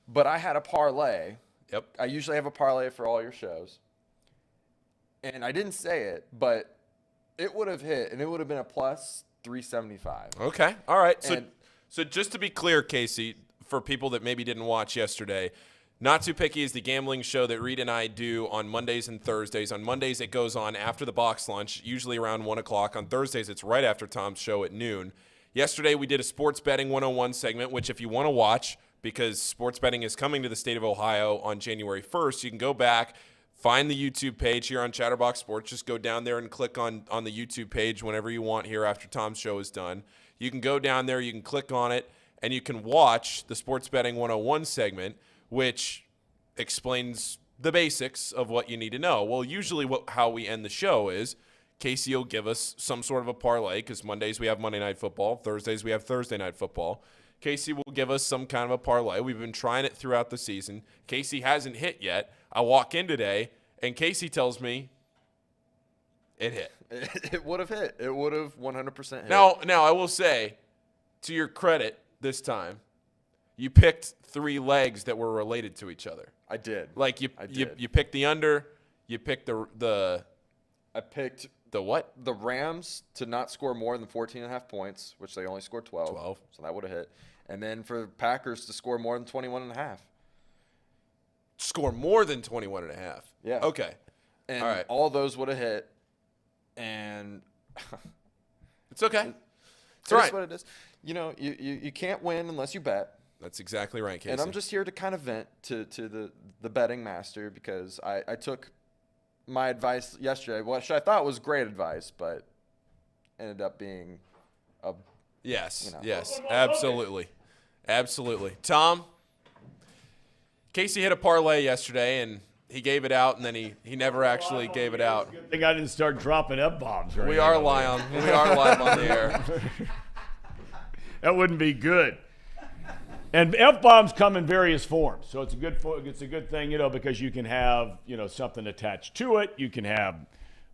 But I had a parlay. Yep. I usually have a parlay for all your shows. And I didn't say it, but It would have hit, and it would have been a plus 375. Okay. All right. And- So just to be clear, Casey, for people that maybe didn't watch yesterday, Not Too Picky is the gambling show that Reed and I do on Mondays and Thursdays. On Mondays, it goes on after the box lunch, usually around 1 o'clock. On Thursdays, it's right after Tom's show at noon. Yesterday, we did a Sports Betting 101 segment, which if you want to watch, because sports betting is coming to the state of Ohio on January 1st, you can go back, find the YouTube page here on Chatterbox Sports. Just go down there and click on the YouTube page whenever you want here after Tom's show is done. You can go down there, you can click on it, and you can watch the Sports Betting 101 segment, which explains the basics of what you need to know. Well, usually how we end the show is Casey will give us some sort of a parlay, because Mondays we have Monday Night Football, Thursdays we have Thursday Night Football. Casey will give us some kind of a parlay. We've been trying it throughout the season. Casey hasn't hit yet. I walk in today, and Casey tells me it hit. It would have hit. It would have 100% hit. Now, I will say, to your credit this time, you picked 3 legs that were related to each other. I did. Like you picked the under, you picked the I picked the what? the Rams to not score more than 14.5 points, which they only scored 12. So that would have hit. And then for Packers to score more than 21.5. Score more than 21.5. Yeah. Okay. And all right. all those would have hit. And It's okay. it's right. What it is. You know, you can't win unless you bet. That's exactly right, Casey. And I'm just here to kind of vent to the betting master, because I took my advice yesterday, which I thought was great advice, but ended up being a Yes, you know. yes, absolutely. Absolutely. Tom, Casey hit a parlay yesterday, and he gave it out, and then he never actually gave it out. I think I didn't start dropping F-bombs. Right, We are live on the air. That wouldn't be good. And F-bombs come in various forms, so it's a good thing, because you can have something attached to it. You can have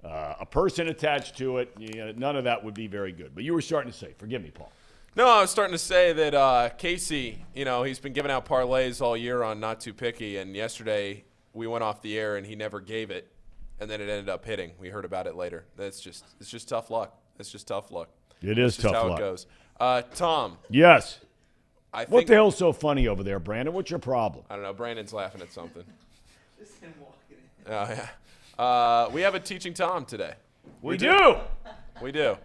a person attached to it. None of that would be very good. But you were starting to say, forgive me, Paul. No, I was starting to say that Casey, he's been giving out parlays all year on Not Too Picky, and yesterday we went off the air and he never gave it, and then it ended up hitting. We heard about it later. It's just tough luck. It's just tough luck. It is tough luck. That's just how it goes. Tom. Yes. What the hell's so funny over there, Brandon? What's your problem? I don't know. Brandon's laughing at something. Just him walking in. Oh, yeah. We have a Teaching Tom today. We do. We do.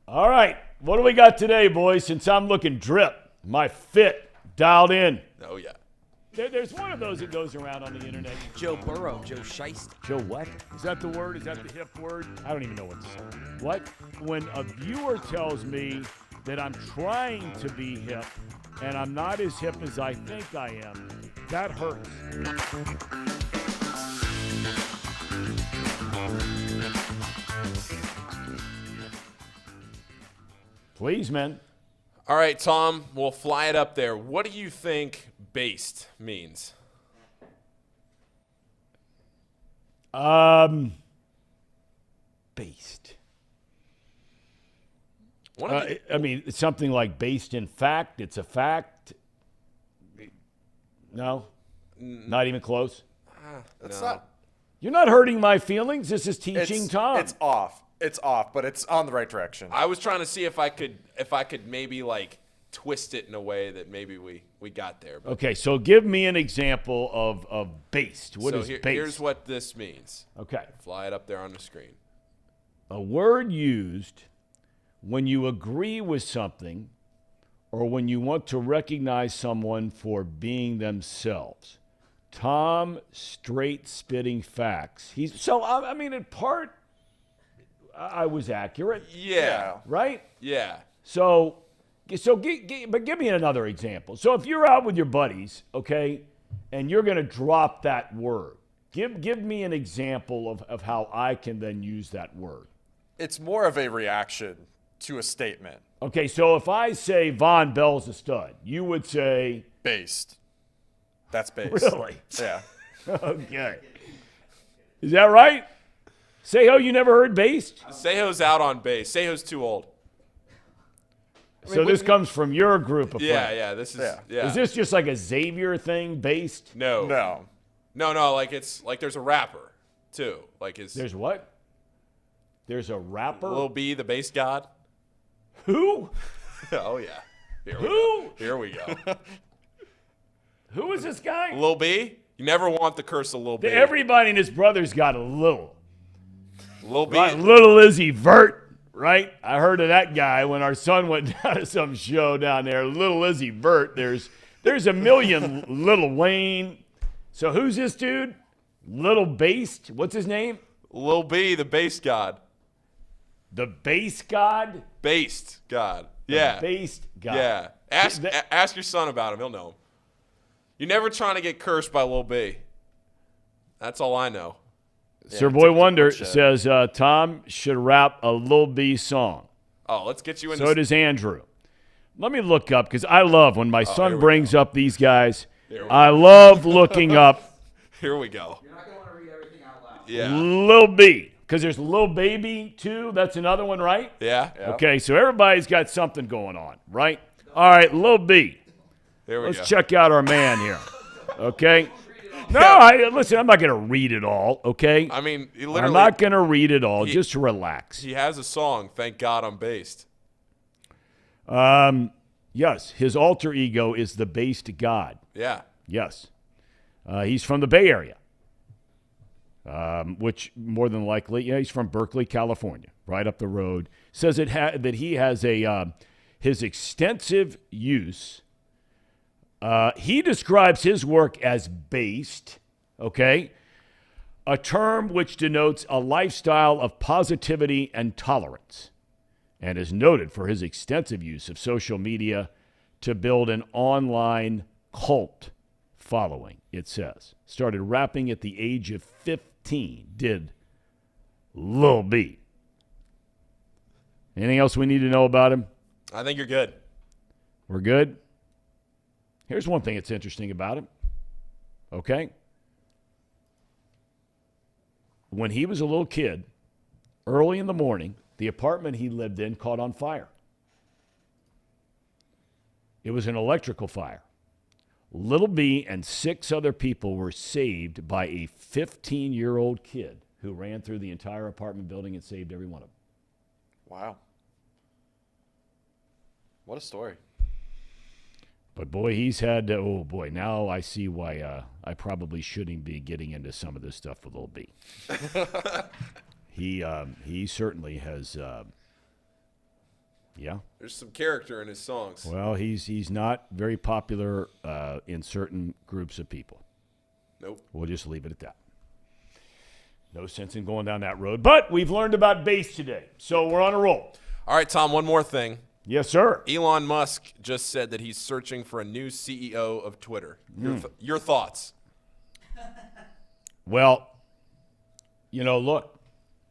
All right. What do we got today, boys? Since I'm looking drip, my fit dialed in. Oh, yeah. There's one of those that goes around on the internet. Joe Burrow, Joe Shiesty. Joe what? Is that the word? Is that the hip word? I don't even know what to say. What? When a viewer tells me that I'm trying to be hip and I'm not as hip as I think I am, that hurts. Please, man. All right, Tom, we'll fly it up there. What do you think based means? Based. I mean, it's something like based in fact. It's a fact. No? Not even close? It's No. not. You're not hurting my feelings. This is Teaching Tom. It's off. It's off, but it's on the right direction. I was trying to see if I could maybe like twist it in a way that maybe we got there. But Okay, so give me an example of based. What is based? Here's what this means. Okay. Fly it up there on the screen. A word used when you agree with something or when you want to recognize someone for being themselves. Tom, straight spitting facts. In part, I was accurate, Yeah. right? Yeah. But give me another example. So if you're out with your buddies, okay, and you're going to drop that word, give me an example of how I can then use that word. It's more of a reaction to a statement. Okay, so if I say Von Bell's a stud, you would say Based. That's based. Really? Yeah. Okay. Is that right? Seho, you never heard based? Seho's out on base. Seho's too old. So this comes from your group of Yeah, friends. yeah. This is Yeah. yeah. Is this just like a Xavier thing, based? No. No. No, like it's like there's a rapper too. Like There's what? There's a rapper. Lil B, the bass god. Who? Oh, yeah. Who? Here we go. Who is this guy? Lil B? You never want the curse of Lil B. Everybody and his brother's got a little. Lil B. Right, little Izzy Vert, right? I heard of that guy when our son went down to some show down there. Little Izzy Vert. There's a million Little Wayne. So who's this dude? Little Based. What's his name? Lil B, the bass god. The Bass God? Based god. Yeah. The Based God. Yeah. Ask your son about him. He'll know him. You're never trying to get cursed by Lil B. That's all I know. Sir Boy Wonder says Thom should rap a Lil B song. Oh, let's get you into. So does Andrew. Let me look up, because I love when my son brings up these guys. I love looking up. Here we go. You're not going to want to read everything out loud. Yeah. Lil B, because there's Lil Baby too. That's another one, right? Yeah. Okay, so everybody's got something going on, right? All right, Lil B. There we go. Let's check out our man here. Okay. No, listen, I'm not going to read it all, okay? I mean, I'm not going to read it all. Just relax. He has a song, Thank God I'm Based. Yes, his alter ego is the Based God. Yeah. Yes. He's from the Bay Area, which more than likely, he's from Berkeley, California, right up the road. Says that he has his extensive use. He describes his work as based, okay, a term which denotes a lifestyle of positivity and tolerance, and is noted for his extensive use of social media to build an online cult following, it says. Started rapping at the age of 15, did Lil B. Anything else we need to know about him? I think you're good. We're good? Here's one thing that's interesting about him, okay? When he was a little kid, early in the morning, the apartment he lived in caught on fire. It was an electrical fire. Little B and 6 other people were saved by a 15-year-old kid who ran through the entire apartment building and saved every one of them. Wow. What a story. But, boy, he's had, now I see why I probably shouldn't be getting into some of this stuff with Lil B. He certainly has, There's some character in his songs. Well, he's not very popular in certain groups of people. Nope. We'll just leave it at that. No sense in going down that road. But we've learned about bass today, so we're on a roll. All right, Thom, one more thing. Yes, sir. Elon Musk just said that he's searching for a new CEO of Twitter. Your thoughts? Well, look,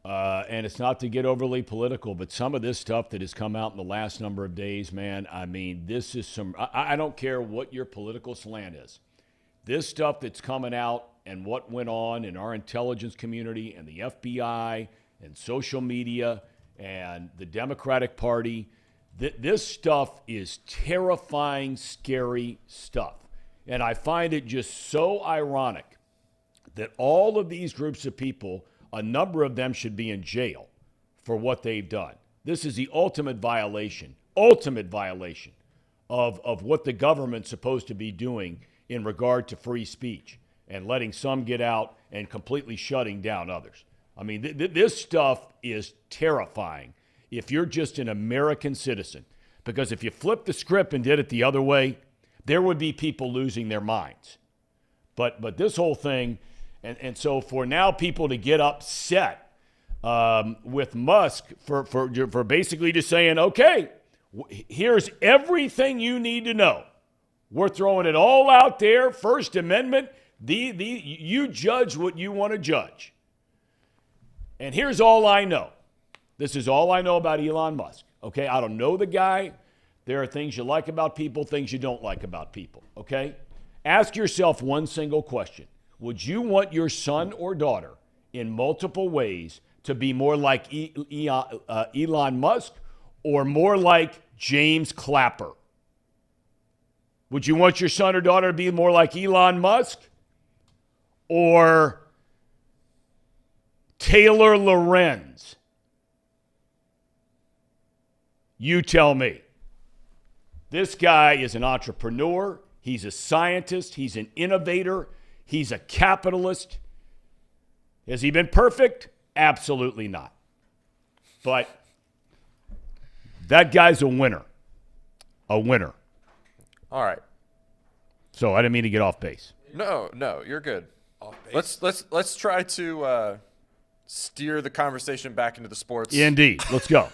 and it's not to get overly political, but some of this stuff that has come out in the last number of days, man, I mean, this is I don't care what your political slant is. This stuff that's coming out and what went on in our intelligence community and the FBI and social media and the Democratic Party, this stuff is terrifying, scary stuff. And I find it just so ironic that all of these groups of people, a number of them should be in jail for what they've done. This is the ultimate violation of what the government's supposed to be doing in regard to free speech and letting some get out and completely shutting down others. I mean, this stuff is terrifying if you're just an American citizen, because if you flip the script and did it the other way, there would be people losing their minds. But this whole thing, and so for now people to get upset with Musk for basically just saying, okay, here's everything you need to know. We're throwing it all out there, First Amendment, you judge what you want to judge. And here's all I know. This is all I know about Elon Musk, okay? I don't know the guy. There are things you like about people, things you don't like about people, okay? Ask yourself one single question. Would you want your son or daughter in multiple ways to be more like Elon Musk or more like James Clapper? Would you want your son or daughter to be more like Elon Musk or Taylor Lorenz? You tell me. This guy is an entrepreneur. He's a scientist. He's an innovator. He's a capitalist. Has he been perfect? Absolutely not. But that guy's a winner. A winner. All right. So I didn't mean to get off base. No, you're good. Off base. Let's try to steer the conversation back into the sports. Indeed. Let's go.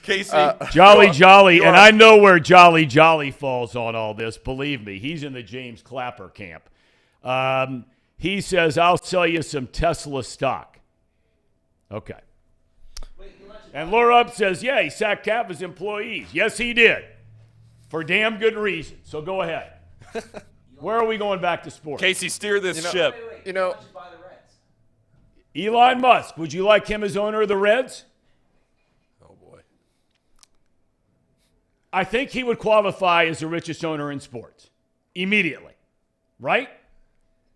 Casey. Jolly. And I know where Jolly falls on all this. Believe me, he's in the James Clapper camp. He says, I'll sell you some Tesla stock. Okay. And Laura Up says, yeah, he sacked half his employees. Yes, he did. For damn good reason. So go ahead. Where are we going back to sports? Casey, steer this ship. Wait. How much is by the Reds? Elon Musk, would you like him as owner of the Reds? Oh, boy. I think he would qualify as the richest owner in sports. Immediately. Right?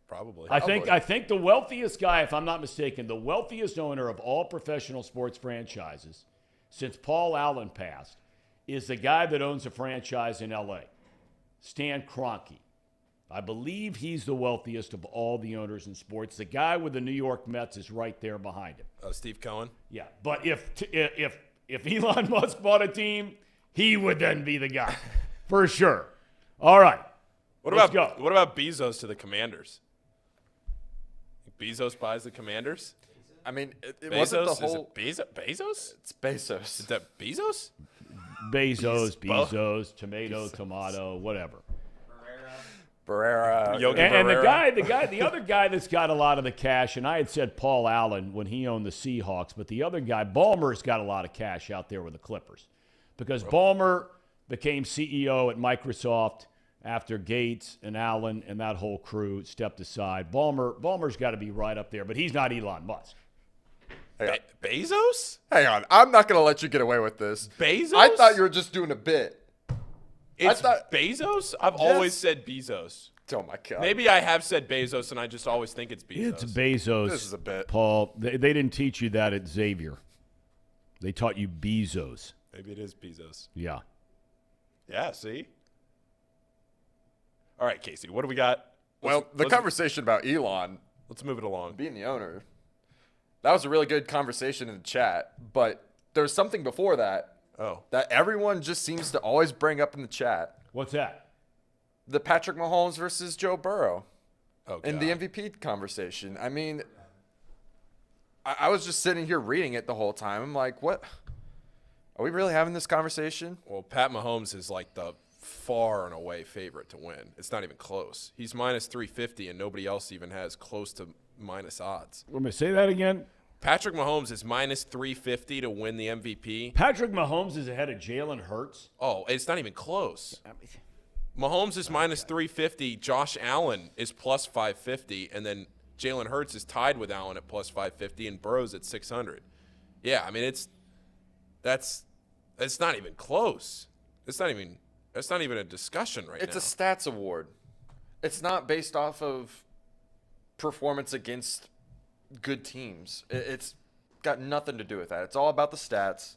Probably. I think the wealthiest guy, if I'm not mistaken, the wealthiest owner of all professional sports franchises since Paul Allen passed is the guy that owns a franchise in L.A., Stan Kroenke. I believe he's the wealthiest of all the owners in sports. The guy with the New York Mets is right there behind him. Steve Cohen? Yeah, but if Elon Musk bought a team, he would then be the guy, for sure. All right, let's go. What about Bezos to the Commanders? Bezos buys the Commanders? I mean, it Bezos? wasn't the whole. Is it Bezos? It's Bezos. Is that Bezos? Bezos, tomato, whatever. Barrera. And the other guy that's got a lot of the cash, and I had said Paul Allen when he owned the Seahawks, but the other guy, Ballmer's got a lot of cash out there with the Clippers because Ballmer became CEO at Microsoft after Gates and Allen and that whole crew stepped aside. Ballmer's got to be right up there, but he's not Elon Musk. Bezos? Hang on. I'm not going to let you get away with this. Bezos? I thought you were just doing a bit. It's Bezos? I've always said Bezos. Oh, my God. Maybe I have said Bezos, and I just always think it's Bezos. It's Bezos. This is a bit. Paul, they didn't teach you that at Xavier. They taught you Bezos. Maybe it is Bezos. Yeah. Yeah, see? All right, Casey, what do we got? Well, the conversation about Elon Let's move it along. being the owner, that was a really good conversation in the chat, but there's something before that that everyone just seems to always bring up in the chat. What's that? The Patrick Mahomes versus Joe Burrow in the God. MVP conversation. I mean, I was just sitting here reading it the whole time. I'm like, what? Are we really having this conversation? Well, Pat Mahomes is like the far and away favorite to win. It's not even close. He's minus 350, and nobody else even has close to minus odds. Let me say that again. Patrick Mahomes is minus 350 to win the MVP. Patrick Mahomes is ahead of Jalen Hurts. Oh, it's not even close. Mahomes is minus 350. Josh Allen is plus 550, and then Jalen Hurts is tied with Allen at plus 550, and Burrow's at 600. Yeah, I mean that's not even close. That's not even a discussion right now. It's a stats award. It's not based off of performance against good teams. It's got nothing to do with that. It's all about the stats.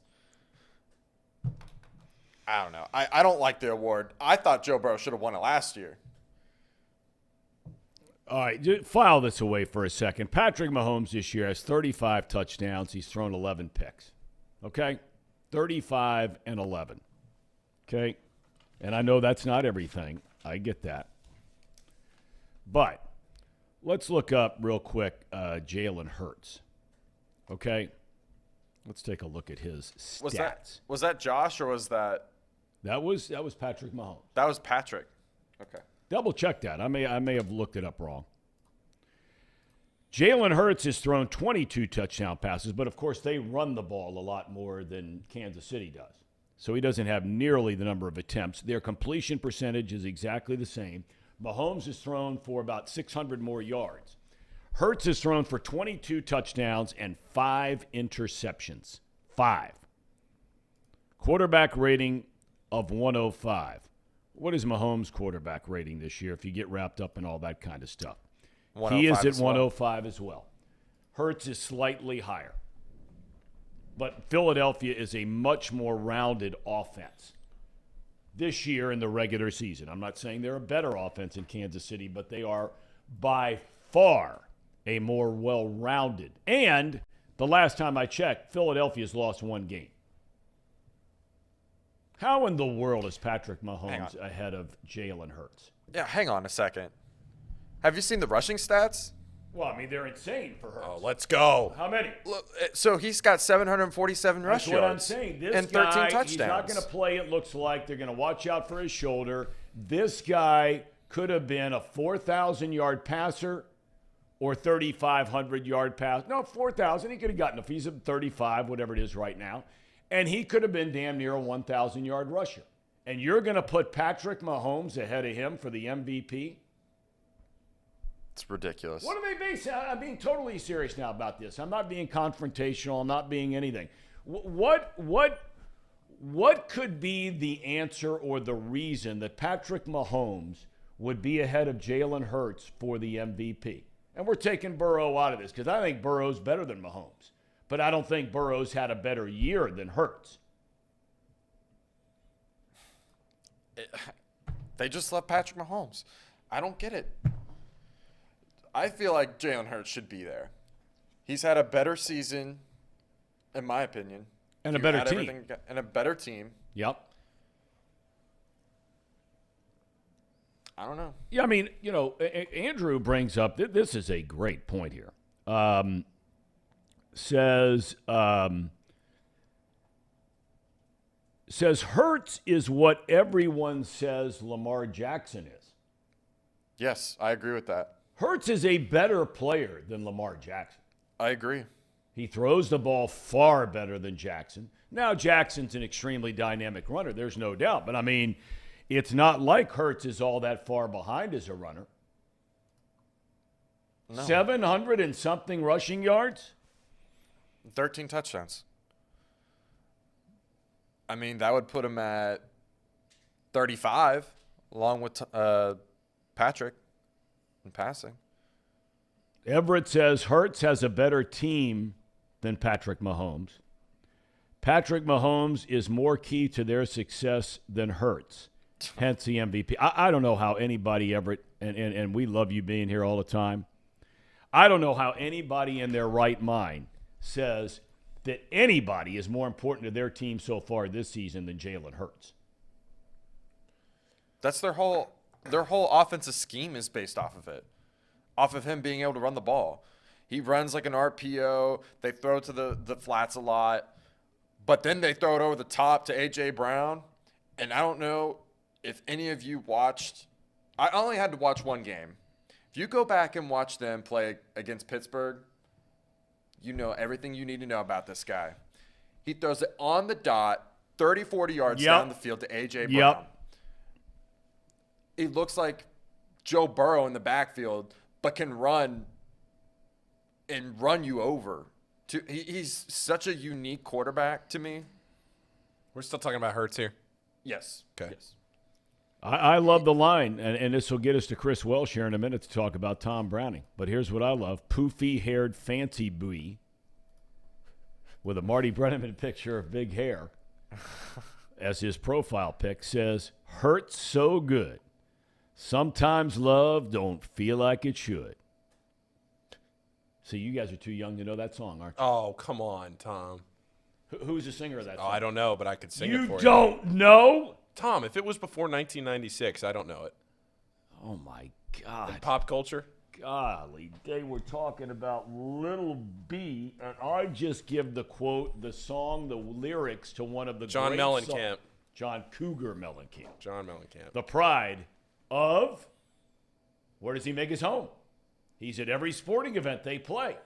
I don't know. I don't like the award. I thought Joe Burrow should have won it last year. All right, just file this away for a second. Patrick Mahomes this year has 35 touchdowns. He's thrown 11 picks. Okay? 35 and 11. Okay? And I know that's not everything. I get that. But let's look up real quick Jalen Hurts. Okay? Let's take a look at his stats. Was that Josh or was that? That was Patrick Mahomes. That was Patrick. Okay. Double check that. I may have looked it up wrong. Jalen Hurts has thrown 22 touchdown passes, but of course they run the ball a lot more than Kansas City does. So he doesn't have nearly the number of attempts. Their completion percentage is exactly the same. Mahomes has thrown for about 600 more yards. Hurts has thrown for 22 touchdowns and 5 interceptions. 5. Quarterback rating of 105. What is Mahomes' quarterback rating this year if you get wrapped up in all that kind of stuff? He is at 105 as well. Hurts is slightly higher. But Philadelphia is a much more rounded offense this year in the regular season. I'm not saying they're a better offense in Kansas City, but they are by far a more well-rounded. And the last time I checked, Philadelphia's lost one game. How in the world is Patrick Mahomes ahead of Jalen Hurts? Yeah, hang on a second. Have you seen the rushing stats? Well, I mean, they're insane for Hurts. Oh, let's go. How many? So he's got 747 rush yards. That's what I'm saying. This and guy, 13 touchdowns. he's not going to play, it looks like. They're going to watch out for his shoulder. This guy could have been a 4,000-yard passer or 3,500-yard pass. No, 4,000. He could have gotten, if he's at 35, whatever it is right now. And he could have been damn near a 1,000-yard rusher. And you're going to put Patrick Mahomes ahead of him for the MVP? It's ridiculous. What are they basing? I'm being totally serious now about this. I'm not being confrontational. I'm not being anything. What could be the answer or the reason that Patrick Mahomes would be ahead of Jalen Hurts for the MVP? And we're taking Burrow out of this because I think Burrow's better than Mahomes. But I don't think Burrow's had a better year than Hurts. They just love Patrick Mahomes. I don't get it. I feel like Jalen Hurts should be there. He's had a better season, in my opinion. And a better team. And a better team. Yep. I don't know. Yeah, I mean, Andrew brings up, this is a great point here. Says Hurts is what everyone says Lamar Jackson is. Yes, I agree with that. Hurts is a better player than Lamar Jackson. I agree. He throws the ball far better than Jackson. Now, Jackson's an extremely dynamic runner. There's no doubt. But, I mean, it's not like Hurts is all that far behind as a runner. No. 700 and something rushing yards? 13 touchdowns. I mean, that would put him at 35, along with Patrick in passing. Everett says Hurts has a better team than Patrick Mahomes. Patrick Mahomes is more key to their success than Hurts, hence the MVP. I don't know how anybody, Everett, and we love you being here all the time. I don't know how anybody in their right mind says that anybody is more important to their team so far this season than Jalen Hurts. That's their whole offensive scheme is based off of it, off of him being able to run the ball. He runs like an RPO. They throw to the flats a lot, but then they throw it over the top to A.J. Brown. And I don't know if any of you watched. I only had to watch one game. If you go back and watch them play against Pittsburgh, you know everything you need to know about this guy. He throws it on the dot, 30, 40 yards down the field to A.J. Brown. Yep. He looks like Joe Burrow in the backfield, but can run and run you over. He's such a unique quarterback to me. We're still talking about Hurts here. Yes. Okay. Yes. I love the line, and this will get us to Chris Welsh here in a minute to talk about Tom Browning. But here's what I love. Poofy-haired fancy buoy with a Marty Brennaman picture of big hair as his profile pic says, Hurts so good. Sometimes love don't feel like it should. See, you guys are too young to know that song, aren't you? Oh, come on, Tom. Who's the singer of that song? Oh, I don't know, but I could sing it for you. You don't know? Tom, if it was before 1996, I don't know it. Oh, my God. In pop culture? Golly, they were talking about Little B, and I just give the quote, the song, the lyrics to one of the John great Mellencamp. John Cougar Mellencamp. John Mellencamp. The pride of, where does he make his home? He's at every sporting event they play.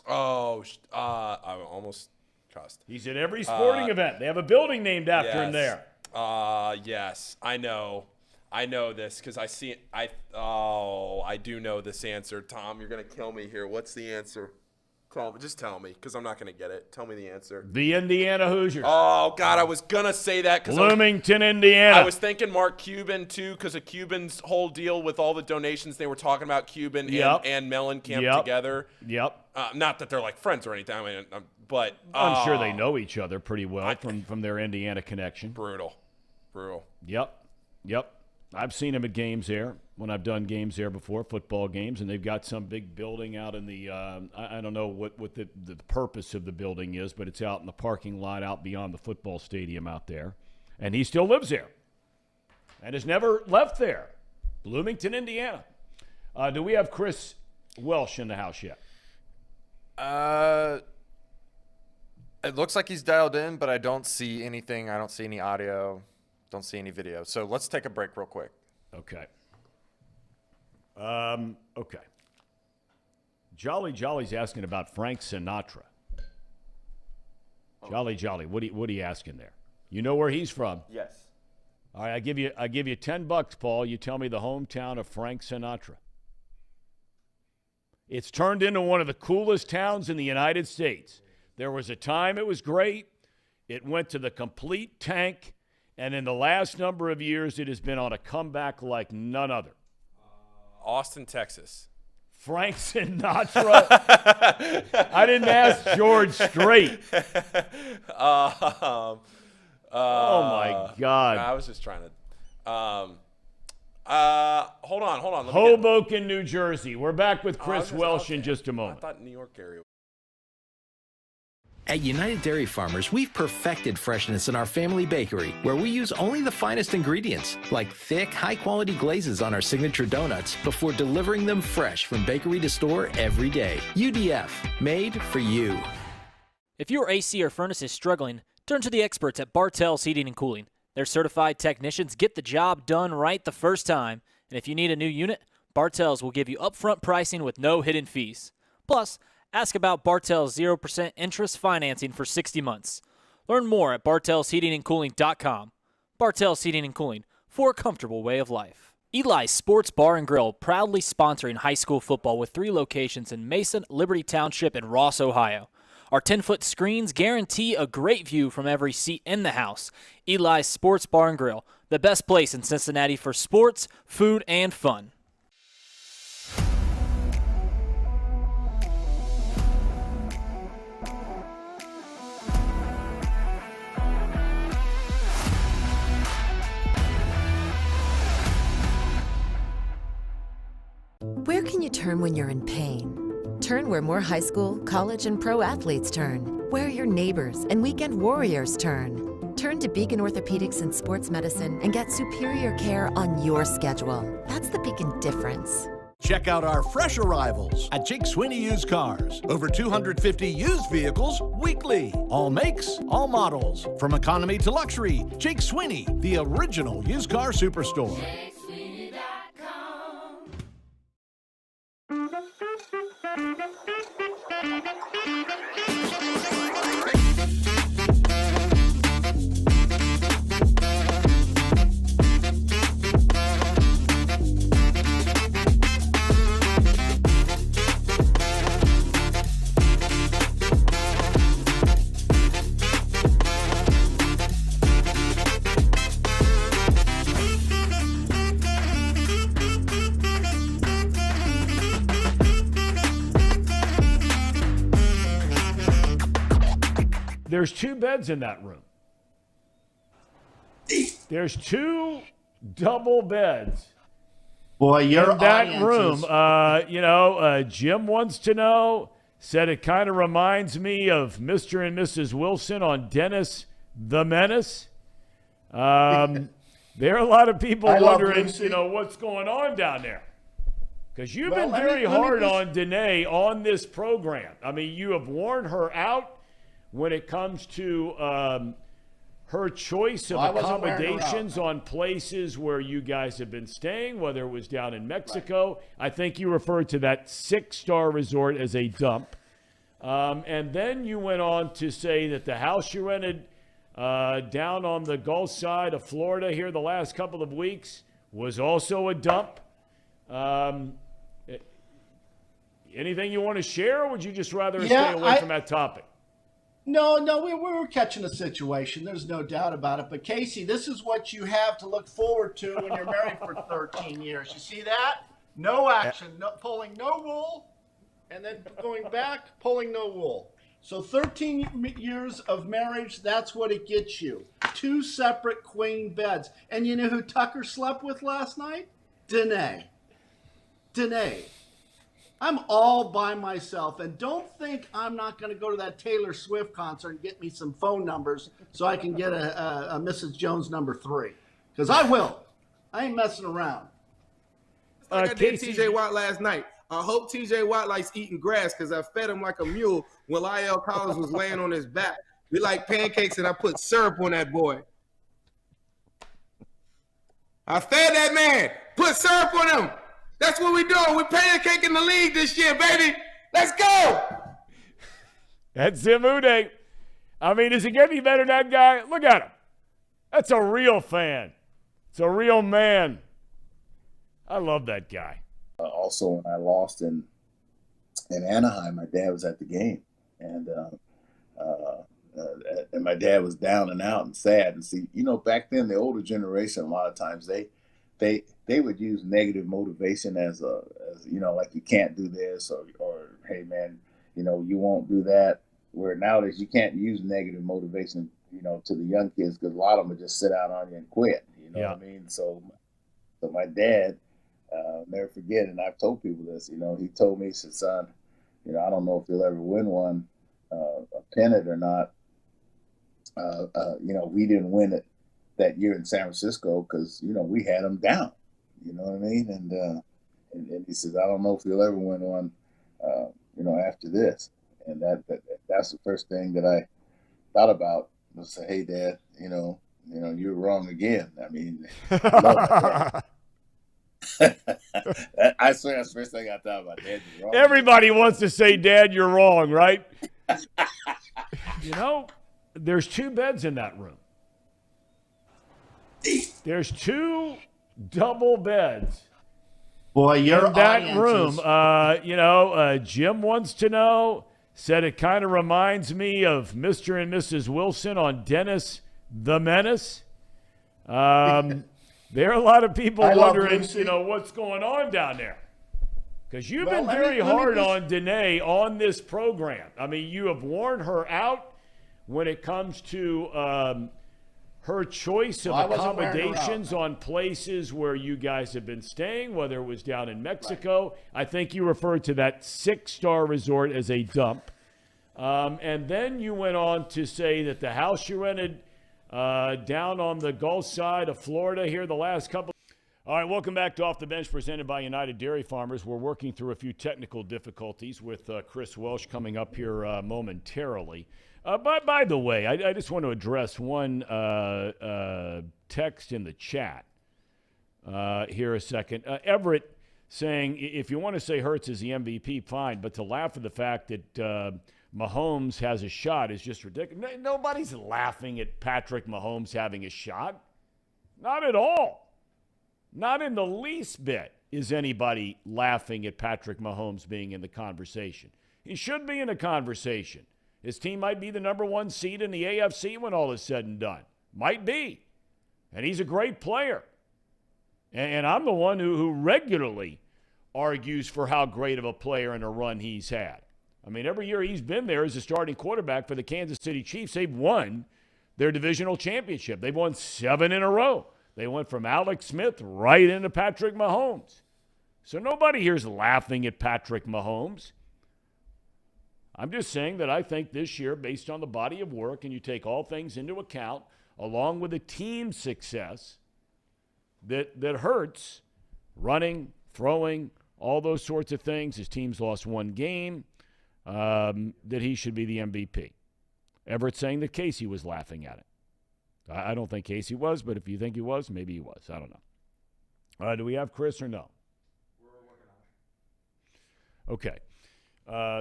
Oh, I almost cussed. He's at every sporting event. They have a building named after him there. Yes, I know this because I see it. I do know this answer. Tom, you're gonna kill me here. What's the answer? Just tell me, because I'm not going to get it. Tell me the answer. The Indiana Hoosiers. Oh, God, I was going to say that. Bloomington, Indiana. I was thinking Mark Cuban, too, because of Cuban's whole deal with all the donations. They were talking about Cuban and Mellencamp together. Not that they're, like, friends or anything. I mean, but I'm sure they know each other pretty well from their Indiana connection. Brutal. Yep. I've seen them at games there when I've done games there before, football games, and they've got some big building out in the I don't know what the purpose of the building is, but it's out in the parking lot out beyond the football stadium out there. And he still lives there and has never left there. Bloomington, Indiana. Do we have Chris Welsh in the house yet? It looks like he's dialed in, but I don't see anything. I don't see any audio. Don't see any video. So let's take a break real quick. Okay. Okay. Jolly's asking about Frank Sinatra. Jolly, what are you asking there? You know where he's from? Yes. All right, I give you $10, Paul. You tell me the hometown of Frank Sinatra. It's turned into one of the coolest towns in the United States. There was a time it was great. It went to the complete tank. And in the last number of years, it has been on a comeback like none other. Austin, Texas. Frank Sinatra? I didn't ask George Strait. Oh, my God. I was just trying to. Hold on. Hoboken, New Jersey. We're back with Chris Welsh in just a moment. I thought New York area. At United Dairy Farmers, we've perfected freshness in our family bakery, where we use only the finest ingredients, like thick, high-quality glazes on our signature donuts, before delivering them fresh from bakery to store every day. UDF, made for you. If your AC or furnace is struggling, turn to the experts at Bartell's Heating and Cooling. Their certified technicians get the job done right the first time. And if you need a new unit, Bartell's will give you upfront pricing with no hidden fees. Plus, ask about Bartell's 0% interest financing for 60 months. Learn more at bartellsheatingandcooling.com. Bartell's Heating and Cooling, for a comfortable way of life. Eli's Sports Bar and Grill, proudly sponsoring high school football with 3 locations in Mason, Liberty Township, and Ross, Ohio. Our 10-foot screens guarantee a great view from every seat in the house. Eli's Sports Bar and Grill, the best place in Cincinnati for sports, food, and fun. Where can you turn when you're in pain? Turn where more high school, college, and pro athletes turn. Where your neighbors and weekend warriors turn. Turn to Beacon Orthopedics and Sports Medicine and get superior care on your schedule. That's the Beacon difference. Check out our fresh arrivals at Jake Sweeney Used Cars. Over 250 used vehicles weekly. All makes, all models. From economy to luxury, Jake Sweeney, the original used car superstore. There's 2 beds in that room. There's 2 double beds. Boy, your in that room. Jim wants to know, said it kind of reminds me of Mr. and Mrs. Wilson on Dennis the Menace. There are a lot of people wondering, what's going on down there. Because you've been very hard on Danae on this program. I mean, you have worn her out when it comes to her choice of accommodations on places where you guys have been staying, whether it was down in Mexico. Right. I think you referred to that 6-star resort as a dump. And then you went on to say that the house you rented down on the Gulf side of Florida here the last couple of weeks was also a dump. anything you want to share, or would you just rather stay away from that topic? No, we were catching a situation. There's no doubt about it. But, Casey, this is what you have to look forward to when you're married for 13 years. You see that? No action, pulling no wool, and then going back, pulling no wool. So 13 years of marriage, that's what it gets you. 2 separate queen beds. And you know who Tucker slept with last night? Danae. I'm all by myself, and don't think I'm not going to go to that Taylor Swift concert and get me some phone numbers so I can get a Mrs. Jones number 3, because I will. I ain't messing around. Like I did TJ Watt last night. I hope TJ Watt likes eating grass because I fed him like a mule when Lyle Collins was laying on his back. We like pancakes, and I put syrup on that boy. I fed that man. Put syrup on him. That's what we doing. We're pancaking the league this year, baby. Let's go. That's Zim Uday. I mean, does it get any better than that guy? Look at him. That's a real fan. It's a real man. I love that guy. Also, when I lost in Anaheim, my dad was at the game, and my dad was down and out and sad. And see, back then, the older generation, a lot of times they would use negative motivation as like you can't do this or hey man, you won't do that. Where nowadays you can't use negative motivation, to the young kids, because a lot of them would just sit out on you and quit. You know what I mean? So my dad, never forget, and I've told people this. He told me, he said, son, I don't know if you'll ever win one, a pennant or not. We didn't win it that year in San Francisco because we had them down. You know what I mean? And he says, I don't know if you'll ever win one, after this. And that's the first thing that I thought about, was say, hey, Dad, you're wrong again. I mean, I swear that's the first thing I thought about. Dad, you're wrong. Everybody wants to say, Dad, you're wrong, right? There's 2 beds in that room. There's 2 double beds. Boy, you're in that room. Jim wants to know, said it kind of reminds me of Mr. and Mrs. Wilson on Dennis the Menace. There are a lot of people wondering, what's going on down there. Because you've been very hard on Danae on this program. I mean, you have worn her out when it comes to her choice of accommodations on places where you guys have been staying, whether it was down in Mexico. Right. I think you referred to that 6-star resort as a dump. And then you went on to say that the house you rented down on the Gulf side of Florida here the last couple. All right, welcome back to Off the Bench, presented by United Dairy Farmers. We're working through a few technical difficulties with Chris Welsh coming up here momentarily. By the way, I just want to address one text in the chat here a second. Everett saying, if you want to say Hurts is the MVP, fine, but to laugh at the fact that Mahomes has a shot is just ridiculous. Nobody's laughing at Patrick Mahomes having a shot. Not at all. Not in the least bit is anybody laughing at Patrick Mahomes being in the conversation. He should be in the conversation. His team might be the number 1 seed in the AFC when all is said and done. Might be. And he's a great player. And I'm the one who regularly argues for how great of a player and a run he's had. I mean, every year he's been there as a starting quarterback for the Kansas City Chiefs, they've won their divisional championship. They've won 7 in a row. They went from Alex Smith right into Patrick Mahomes. So nobody here's laughing at Patrick Mahomes. I'm just saying that I think this year, based on the body of work, and you take all things into account, along with the team success, that Hurts, running, throwing, all those sorts of things, his team's lost 1 game, that he should be the MVP. Everett saying that Casey was laughing at it. I don't think Casey was, but if you think he was, maybe he was. I don't know. Do we have Chris or no? We're working on it. Okay.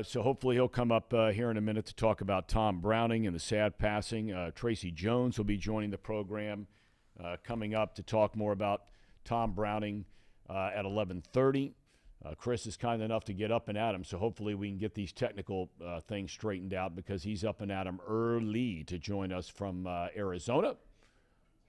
So hopefully he'll come up here in a minute to talk about Thom Browning and the sad passing. Tracy Jones will be joining the program coming up to talk more about Thom Browning at 11:30. Chris is kind enough to get up and at him, so hopefully we can get these technical things straightened out because he's up and at him early to join us from Arizona.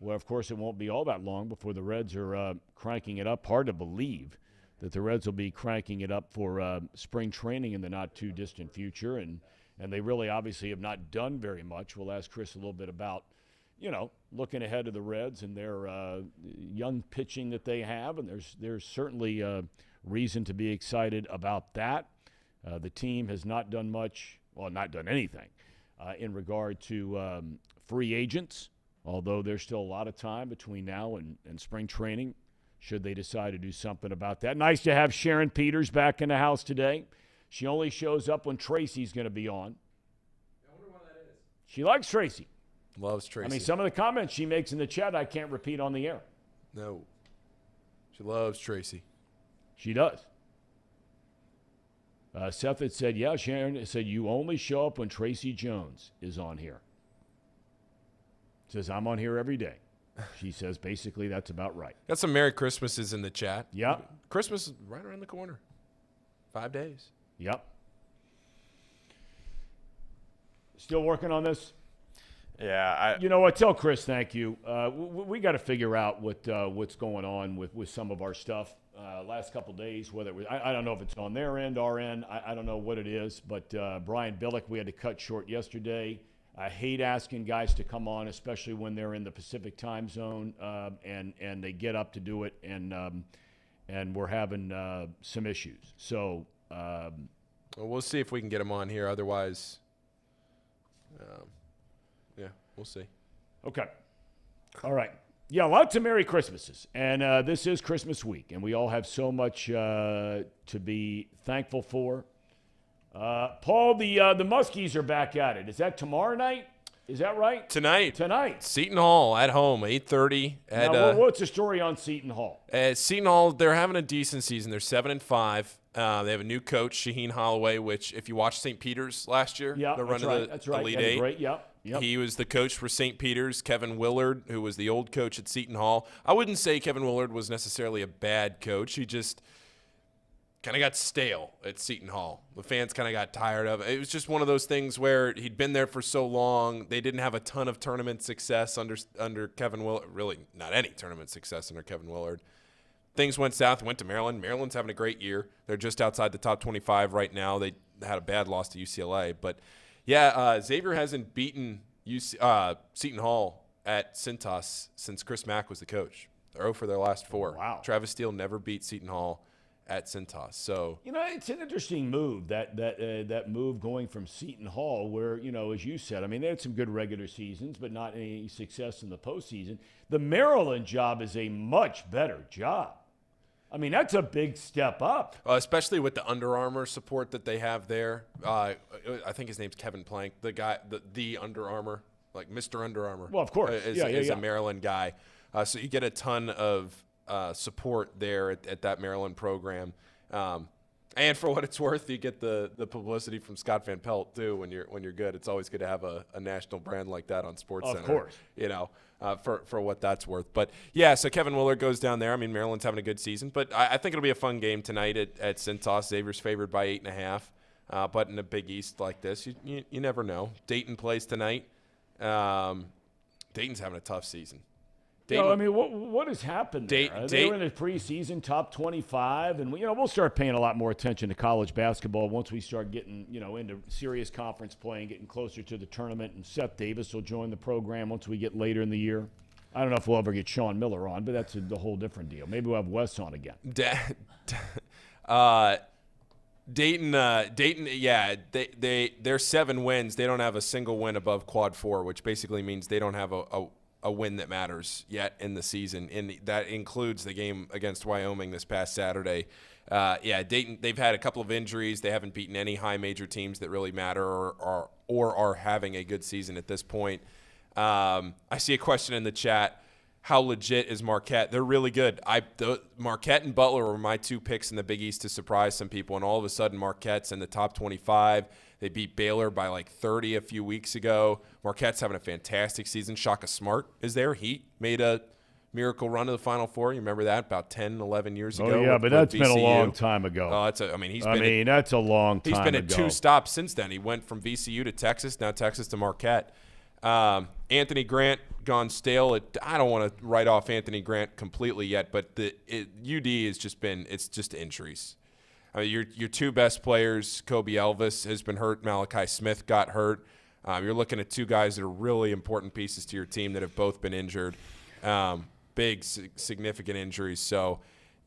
Well, of course, it won't be all that long before the Reds are cranking it up. Hard to believe that the Reds will be cranking it up for spring training in the not-too-distant future, and they really obviously have not done very much. We'll ask Chris a little bit about, looking ahead to the Reds and their young pitching that they have, and there's certainly reason to be excited about that. The team has not done much, well, not done anything in regard to free agents, although there's still a lot of time between now and spring training should they decide to do something about that. Nice to have Sharon Peters back in the house today. She only shows up when Tracy's going to be on. I wonder why that is. She likes Tracy. Loves Tracy. I mean, some of the comments she makes in the chat I can't repeat on the air. No. She loves Tracy. She does. Seth had said, yeah, Sharon said, you only show up when Tracy Jones is on here. Says, I'm on here every day. She says, basically, that's about right. Got some Merry Christmases in the chat. Yep. Christmas is right around the corner. 5 days. Yep. Still working on this? Yeah. You know what? Tell Chris thank you. We got to figure out what's going on with some of our stuff. Last couple days, whether it was, I don't know if it's on their end, our end. I don't know what it is. But Brian Billick, we had to cut short yesterday. I hate asking guys to come on, especially when they're in the Pacific time zone and they get up to do it, and we're having some issues. So well, we'll see if we can get him on here. Otherwise, yeah, we'll see. Okay. All right. Yeah, lots of Merry Christmases. And this is Christmas week, and we all have so much to be thankful for. Paul, the Muskies are back at it. Is that tomorrow night? Is that right? Tonight. Seton Hall at home, 8:30. Now, what's the story on Seton Hall? Seton Hall, they're having a decent season. They're 7-5. They have a new coach, Shaheen Holloway, which if you watched St. Peter's last year, the run of the Elite Eight, great. Yep. He was the coach for St. Peter's. Kevin Willard, who was the old coach at Seton Hall. I wouldn't say Kevin Willard was necessarily a bad coach. He just kind of got stale at Seton Hall. The fans kind of got tired of it. It was just one of those things where he'd been there for so long. They didn't have a ton of tournament success under Kevin Willard. Really, not any tournament success under Kevin Willard. Things went south, went to Maryland. Maryland's having a great year. They're just outside the top 25 right now. They had a bad loss to UCLA. But, yeah, Xavier hasn't beaten Seton Hall at Cintas since Chris Mack was the coach. They're 0 for their last 4. Wow. Travis Steele never beat Seton Hall at Cintas. So it's an interesting move that move going from Seton Hall, where as you said, I mean they had some good regular seasons, but not any success in the postseason. The Maryland job is a much better job. I mean that's a big step up, especially with the Under Armour support that they have there. I think his name's Kevin Plank, the guy, the Under Armour, like Mr. Under Armour. Well, of course, is a Maryland guy. So you get a ton of support there at that Maryland program. And for what it's worth, you get the publicity from Scott Van Pelt too when you're good. It's always good to have a national brand like that on SportsCenter. Of course. For what that's worth. But yeah, so Kevin Willard goes down there. I mean, Maryland's having a good season, but I think it'll be a fun game tonight at Cintas. Xavier's favored by 8.5. But in a Big East like this, you never know. Dayton plays tonight. Dayton's having a tough season. I mean, what has happened there? They were in the preseason top 25, and we'll start paying a lot more attention to college basketball once we start getting into serious conference play and getting closer to the tournament. And Seth Davis will join the program once we get later in the year. I don't know if we'll ever get Sean Miller on, but that's a whole different deal. Maybe we'll have Wes on again. Dayton, yeah, they're 7 wins. They don't have a single win above quad 4, which basically means they don't have a win that matters yet in the season, and that includes the game against Wyoming this past Saturday. Dayton, they've had a couple of injuries. They haven't beaten any high major teams that really matter or are having a good season at this point. I see a question in the chat. How legit is Marquette? They're really good. Marquette and Butler were my 2 picks in the Big East to surprise some people, and all of a sudden Marquette's in the top 25. They beat Baylor by like 30 a few weeks ago. Marquette's having a fantastic season. Shaka Smart is there. He made a miracle run to the Final Four. You remember that about 10, 11 years ago? Oh, yeah, but that's been a long time ago. Oh, that's a long time ago. He's been at 2 stops since then. He went from VCU to Texas, now Texas to Marquette. Anthony Grant gone stale. I don't want to write off Anthony Grant completely yet, but UD has just been – it's just injuries. I mean, your 2 best players, Kobe Elvis has been hurt. Malachi Smith got hurt. You're looking at 2 guys that are really important pieces to your team that have both been injured. Big, significant injuries. So,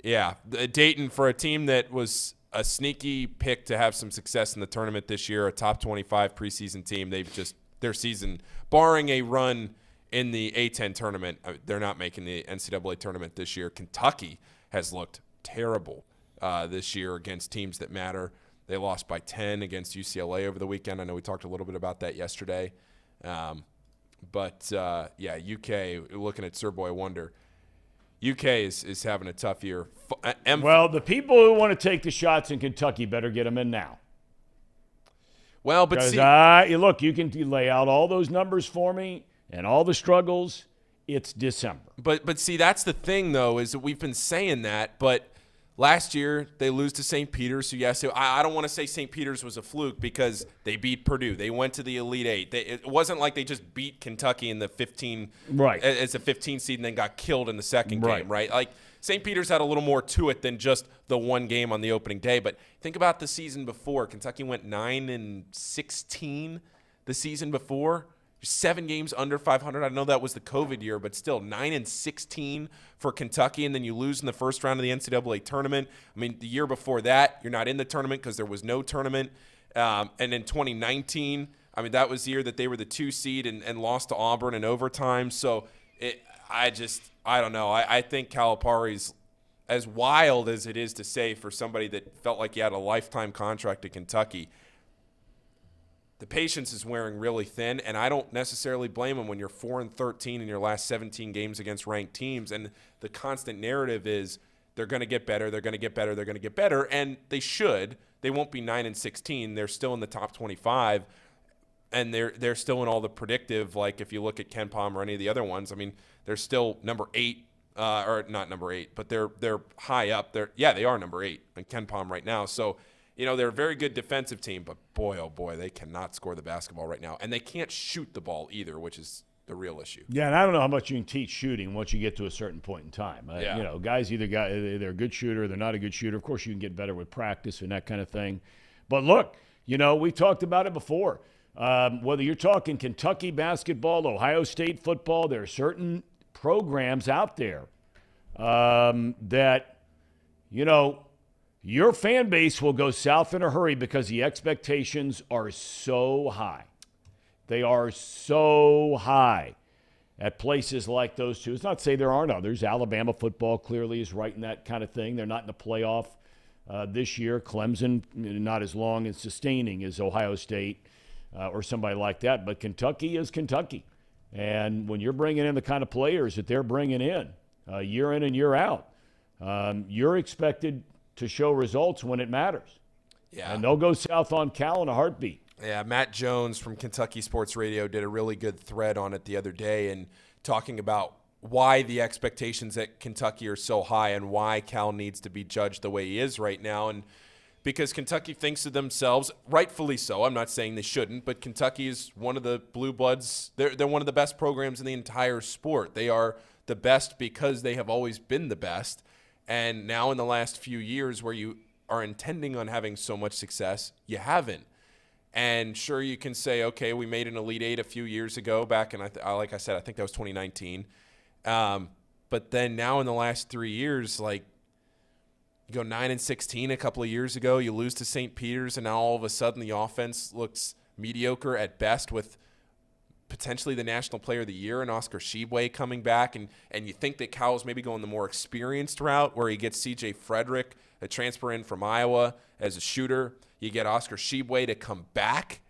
yeah, Dayton, for a team that was a sneaky pick to have some success in the tournament this year, a top 25 preseason team, they've just – their season, barring a run in the A-10 tournament, they're not making the NCAA tournament this year. Kentucky has looked terrible this year against teams that matter. They lost by 10 against UCLA over the weekend. I know we talked a little bit about that yesterday. But UK, looking at Sir Boy Wonder, UK is having a tough year. Well, the people who want to take the shots in Kentucky better get them in now. Well, but see, look, you can lay out all those numbers for me and all the struggles. It's December. But see, that's the thing, though, is that we've been saying that. But last year they lose to St. Peter's. So yes, I don't want to say St. Peter's was a fluke because they beat Purdue. They went to the Elite Eight. It wasn't like they just beat Kentucky in the 15 as a 15 seed and then got killed in the second game, right? Like St. Peter's had a little more to it than just the one game on the opening day. But think about the season before. Kentucky went 9-16 the season before. 7 games under 500. I know that was the COVID year, but still 9-16 for Kentucky, and then you lose in the first round of the NCAA tournament. I mean, the year before that, you're not in the tournament because there was no tournament. And in 2019, I mean, that was the year that they were the 2 seed and lost to Auburn in overtime. So I don't know. I think Calipari's, as wild as it is to say for somebody that felt like he had a lifetime contract at Kentucky, the patience is wearing really thin, and I don't necessarily blame him when you're 4-13 in your last 17 games against ranked teams, and the constant narrative is they're going to get better, they're going to get better, they're going to get better, and they should. They won't be 9-16. They're still in the top 25, and they're still in all the predictive, like if you look at Ken Pom or any of the other ones, I mean, they're still number 8, or not number 8, but they're high up. They are number 8 in Ken Pom right now, so you know, they're a very good defensive team, but boy, oh boy, they cannot score the basketball right now. And they can't shoot the ball either, which is the real issue. Yeah, and I don't know how much you can teach shooting once you get to a certain point in time. You know, guys they're a good shooter, they're not a good shooter. Of course, you can get better with practice and that kind of thing. But look, you know, we talked about it before. Whether you're talking Kentucky basketball, Ohio State football, there are certain programs out there that, you know, your fan base will go south in a hurry because the expectations are so high. They are so high at places like those two. It's not to say there aren't others. Alabama football clearly is right in that kind of thing. They're not in the playoff this year. Clemson, not as long and sustaining as Ohio State or somebody like that. But Kentucky is Kentucky. And when you're bringing in the kind of players that they're bringing in and year out, you're expected to show results when it matters. Yeah. And they'll go south on Cal in a heartbeat. Yeah, Matt Jones from Kentucky Sports Radio did a really good thread on it the other day and talking about why the expectations at Kentucky are so high and why Cal needs to be judged the way he is right now. And because Kentucky thinks of themselves, rightfully so, I'm not saying they shouldn't, but Kentucky is one of the blue bloods. They're one of the best programs in the entire sport. They are the best because they have always been the best. And now in the last few years where you are intending on having so much success, you haven't. And sure, you can say, okay, we made an Elite Eight a few years ago back, and like I said, I think that was 2019. But then now in the last 3 years, like you go 9-16 a couple of years ago, you lose to St. Peter's, and now all of a sudden the offense looks mediocre at best with potentially the National Player of the Year and Oscar Tshiebwe coming back, and you think that Cal's maybe going the more experienced route where he gets C.J. Frederick, a transfer in from Iowa, as a shooter. You get Oscar Tshiebwe to come back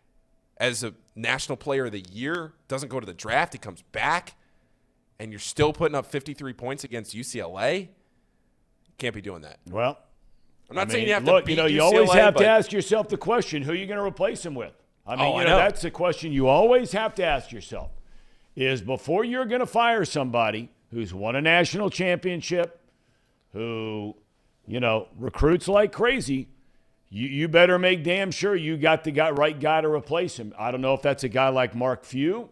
as a National Player of the Year, doesn't go to the draft, he comes back, and you're still putting up 53 points against UCLA? Can't be doing that. Well, I'm not saying you have to beat UCLA, you always have to ask yourself the question, who are you going to replace him with? I mean, that's the question you always have to ask yourself, is before you're going to fire somebody, who's won a national championship, who, recruits like crazy, you better make damn sure you got the right guy to replace him. I don't know if that's a guy like Mark Few,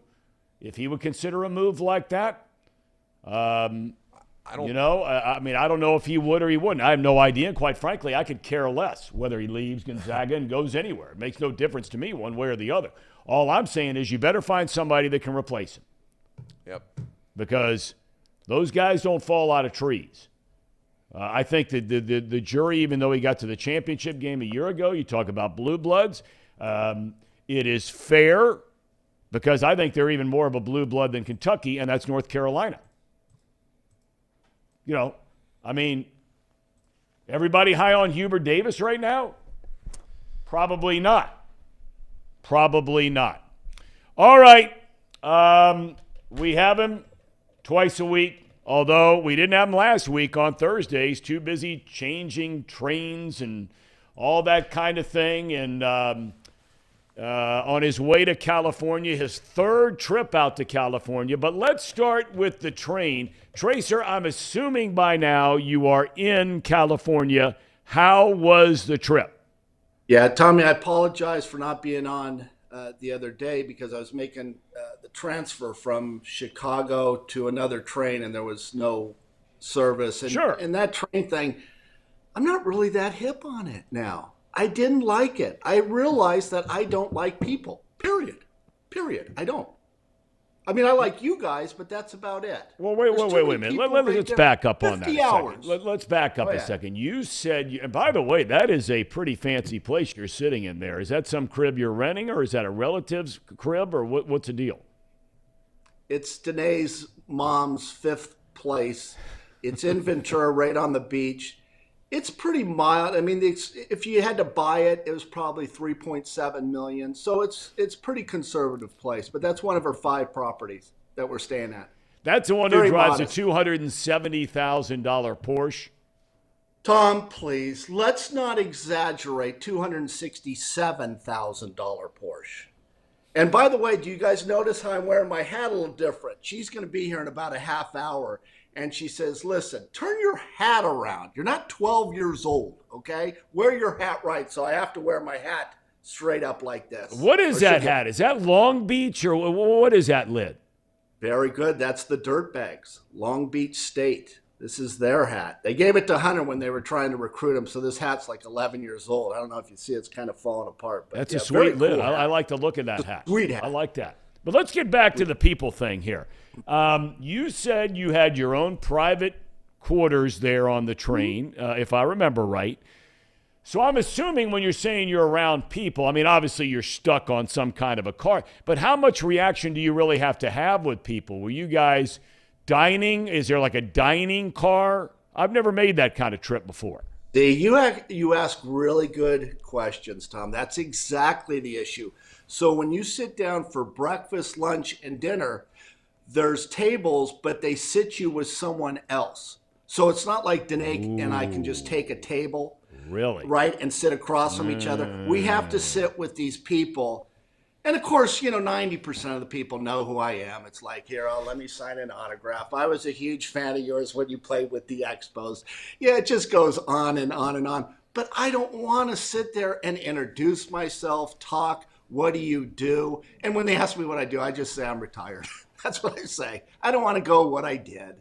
if he would consider a move like that. I don't know if he would or he wouldn't. I have no idea. And quite frankly, I could care less whether he leaves Gonzaga and goes anywhere. It makes no difference to me one way or the other. All I'm saying is you better find somebody that can replace him. Yep. Because those guys don't fall out of trees. I think that the jury, even though he got to the championship game a year ago, you talk about blue bloods, it is fair because I think they're even more of a blue blood than Kentucky, and that's North Carolina. Everybody high on Hubert Davis right now? Probably not. Probably not. All right. We have him twice a week. Although we didn't have him last week on Thursdays, too busy changing trains and all that kind of thing. And on his way to California, his third trip out to California. But let's start with the train. Tracer, I'm assuming by now you are in California. How was the trip? Yeah, Tommy, I apologize for not being on the other day because I was making the transfer from Chicago to another train and there was no service. And, sure. And that train thing, I'm not really that hip on it now. I didn't like it. I realized that I don't like people, period. I don't. I mean, I like you guys, but that's about it. Well, wait a minute. Let's back up on that a second. Let's back up a second. You said, and by the way, that is a pretty fancy place you're sitting in there. Is that some crib you're renting, or is that a relative's crib, or what's the deal? It's Danae's mom's fifth place. It's in Ventura, right on the beach. It's pretty mild. I mean, if you had to buy it, it was probably $3.7 million. So it's pretty conservative place. But that's one of our 5 properties that we're staying at. That's the one who drives a $270,000 Porsche. Tom, please, let's not exaggerate. $267,000 Porsche. And by the way, do you guys notice how I'm wearing my hat a little different? She's going to be here in about a half hour. And she says, listen, turn your hat around. You're not 12 years old, okay? Wear your hat right. So I have to wear my hat straight up like this. What is that hat? Is that Long Beach or what is that lid? Very good. That's the Dirtbags, Long Beach State. This is their hat. They gave it to Hunter when they were trying to recruit him. So this hat's like 11 years old. I don't know if you see it's kind of falling apart. But that's a sweet lid. Cool I like the look of that hat. Sweet hat. I like that. But let's get back to the people thing here. You said you had your own private quarters there on the train, if I remember right. So I'm assuming when you're saying you're around people, I mean, obviously you're stuck on some kind of a car, but how much reaction do you really have to have with people? Were you guys dining? Is there like a dining car? I've never made that kind of trip before. You ask really good questions, Tom. That's exactly the issue. So when you sit down for breakfast, lunch, and dinner, there's tables, but they sit you with someone else. So it's not like Danae and I can just take a table, really, right, and sit across from each other. We have to sit with these people. And of course, 90% of the people know who I am. It's like, here, let me sign an autograph. I was a huge fan of yours when you played with the Expos. Yeah, it just goes on and on and on. But I don't want to sit there and introduce myself, talk. What do you do? And when they ask me what I do, I just say I'm retired. That's what I say. I don't want to go what I did,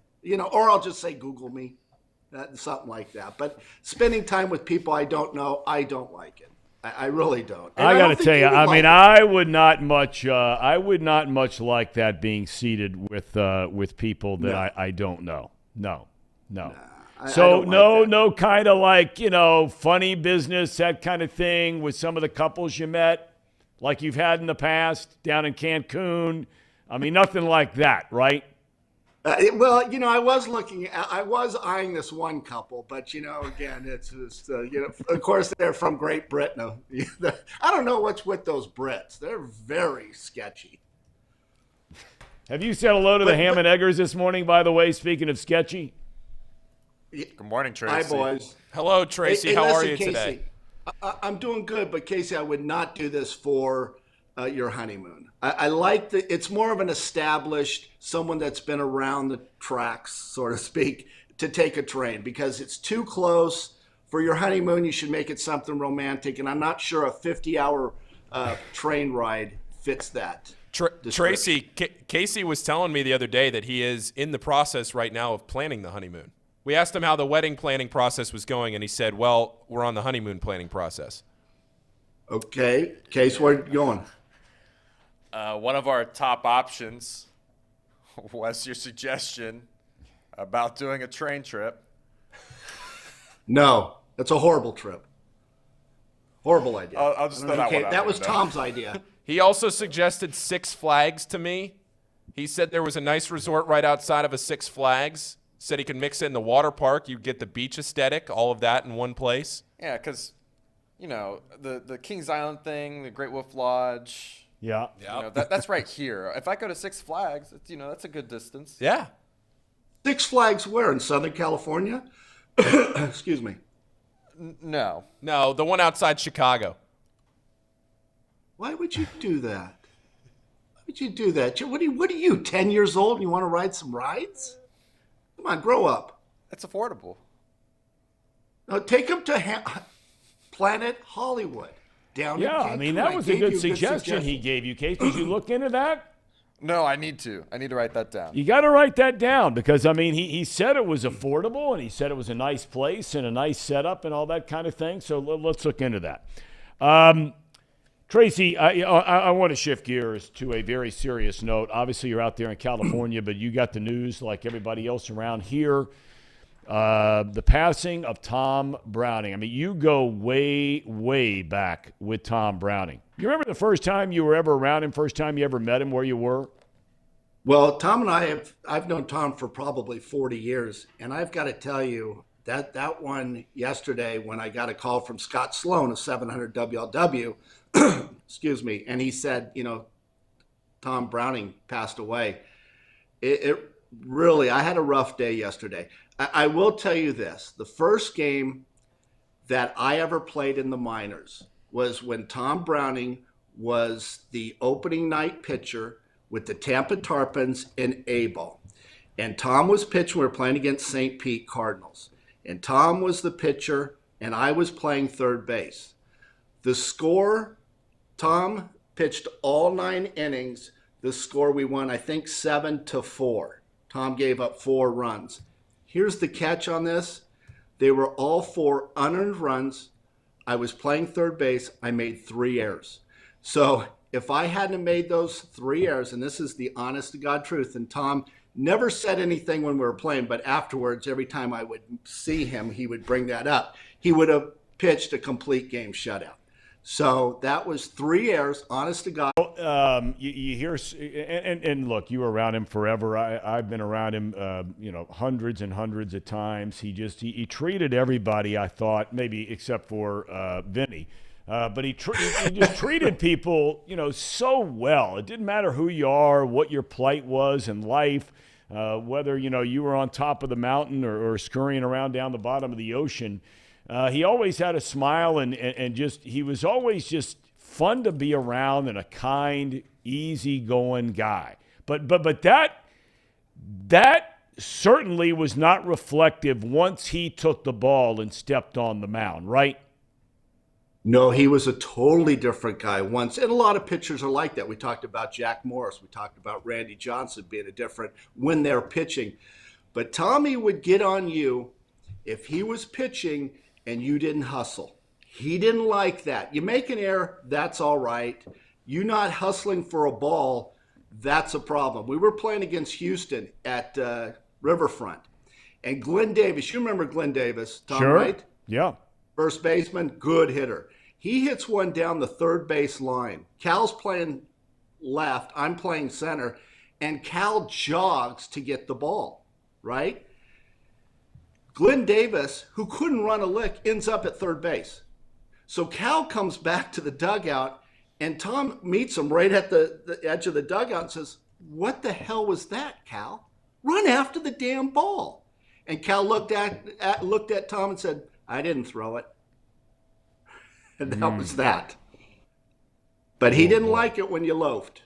or I'll just say Google me, something like that. But spending time with people I don't know, I don't like it. I really don't. And I got to tell you, I mean, I would not much like that being seated with people that I don't know. No. So no kind of like, funny business, that kind of thing with some of the couples you met like you've had in the past down in Cancun. I mean, nothing like that, right? Well, I was eyeing this one couple, but, again, it's just, of course, they're from Great Britain. I don't know what's with those Brits. They're very sketchy. Have you said hello to the Ham and Eggers this morning, by the way, speaking of sketchy? Good morning, Tracy. Hi, boys. Hello, Tracy. How are you today? I'm doing good, but Casey, I would not do this for your honeymoon. I like that it's more of an established, someone that's been around the tracks, so to speak, to take a train, because it's too close. For your honeymoon, you should make it something romantic, and I'm not sure a 50-hour train ride fits that. Tracy, Casey was telling me the other day that he is in the process right now of planning the honeymoon. We asked him how the wedding planning process was going, and he said, well, we're on the honeymoon planning process. Okay. Case, where are you going? One of our top options was your suggestion about doing a train trip. No, that's a horrible trip. Horrible idea. I'll just throw that one out. That was Tom's idea. He also suggested Six Flags to me. He said there was a nice resort right outside of a Six Flags. Said he could mix it in the water park. You get the beach aesthetic, all of that in one place. Yeah, because, the Kings Island thing, the Great Wolf Lodge. Yeah. That's right here. If I go to Six Flags, that's a good distance. Yeah. Six Flags where? In Southern California? Excuse me. No, the one outside Chicago. Why would you do that? Why would you do that? What are you, 10 years old and you want to ride some rides? Come on, grow up. It's affordable. No, take them to Planet Hollywood. Down in Cancun. That was a good suggestion he gave you, Case. Did you look into that? No, I need to. I need to write that down. You got to write that down because, he said it was affordable and he said it was a nice place and a nice setup and all that kind of thing. So let's look into that. Tracy, I want to shift gears to a very serious note. Obviously, you're out there in California, but you got the news like everybody else around here. The passing of Thom Browning. You go way, way back with Thom Browning. You remember the first time you were ever around him, first time you ever met him, where you were? Well, Thom and I've known Thom for probably 40 years, and I've got to tell you that one yesterday when I got a call from Scott Sloan of 700 WLW, excuse me, and he said, Thom Browning passed away. It really, I had a rough day yesterday. I will tell you this. The first game that I ever played in the minors was when Thom Browning was the opening night pitcher with the Tampa Tarpons in A-ball. And Thom was pitching. We were playing against St. Pete Cardinals. And Thom was the pitcher, and I was playing third base. The score, Thom pitched all 9 innings. The score, we won, I think, 7-4. Thom gave up 4 runs. Here's the catch on this. They were all 4 unearned runs. I was playing third base. I made 3 errors. So if I hadn't made those 3 errors, and this is the honest to God truth, and Thom never said anything when we were playing, but afterwards, every time I would see him, he would bring that up. He would have pitched a complete game shutout. So that was 3 errors, honest to God. You hear, and look, you were around him forever. I've been around him, hundreds and hundreds of times. He treated everybody, I thought, maybe except for Vinny. But he just treated people, so well. It didn't matter who you are, what your plight was in life, whether, you were on top of the mountain or scurrying around down the bottom of the ocean. He always had a smile and he was always just fun to be around and a kind, easygoing guy. But that certainly was not reflective once he took the ball and stepped on the mound, right? No, he was a totally different guy once. And a lot of pitchers are like that. We talked about Jack Morris. We talked about Randy Johnson being a different when they're pitching. But Tommy would get on you if he was pitching and you didn't hustle. He didn't like that. You make an error, that's all right. You not hustling for a ball, that's a problem. We were playing against Houston at Riverfront. And Glenn Davis, you remember Glenn Davis, Tom, sure. Right? Yeah. First baseman, good hitter. He hits one down the third base line. Cal's playing left, I'm playing center, and Cal jogs to get the ball, right? Glenn Davis, who couldn't run a lick, ends up at third base. So Cal comes back to the dugout, and Tom meets him right at the edge of the dugout and says, "What the hell was that, Cal? Run after the damn ball." And Cal looked at Tom and said, "I didn't throw it." And that was that. But he didn't like it when you loafed.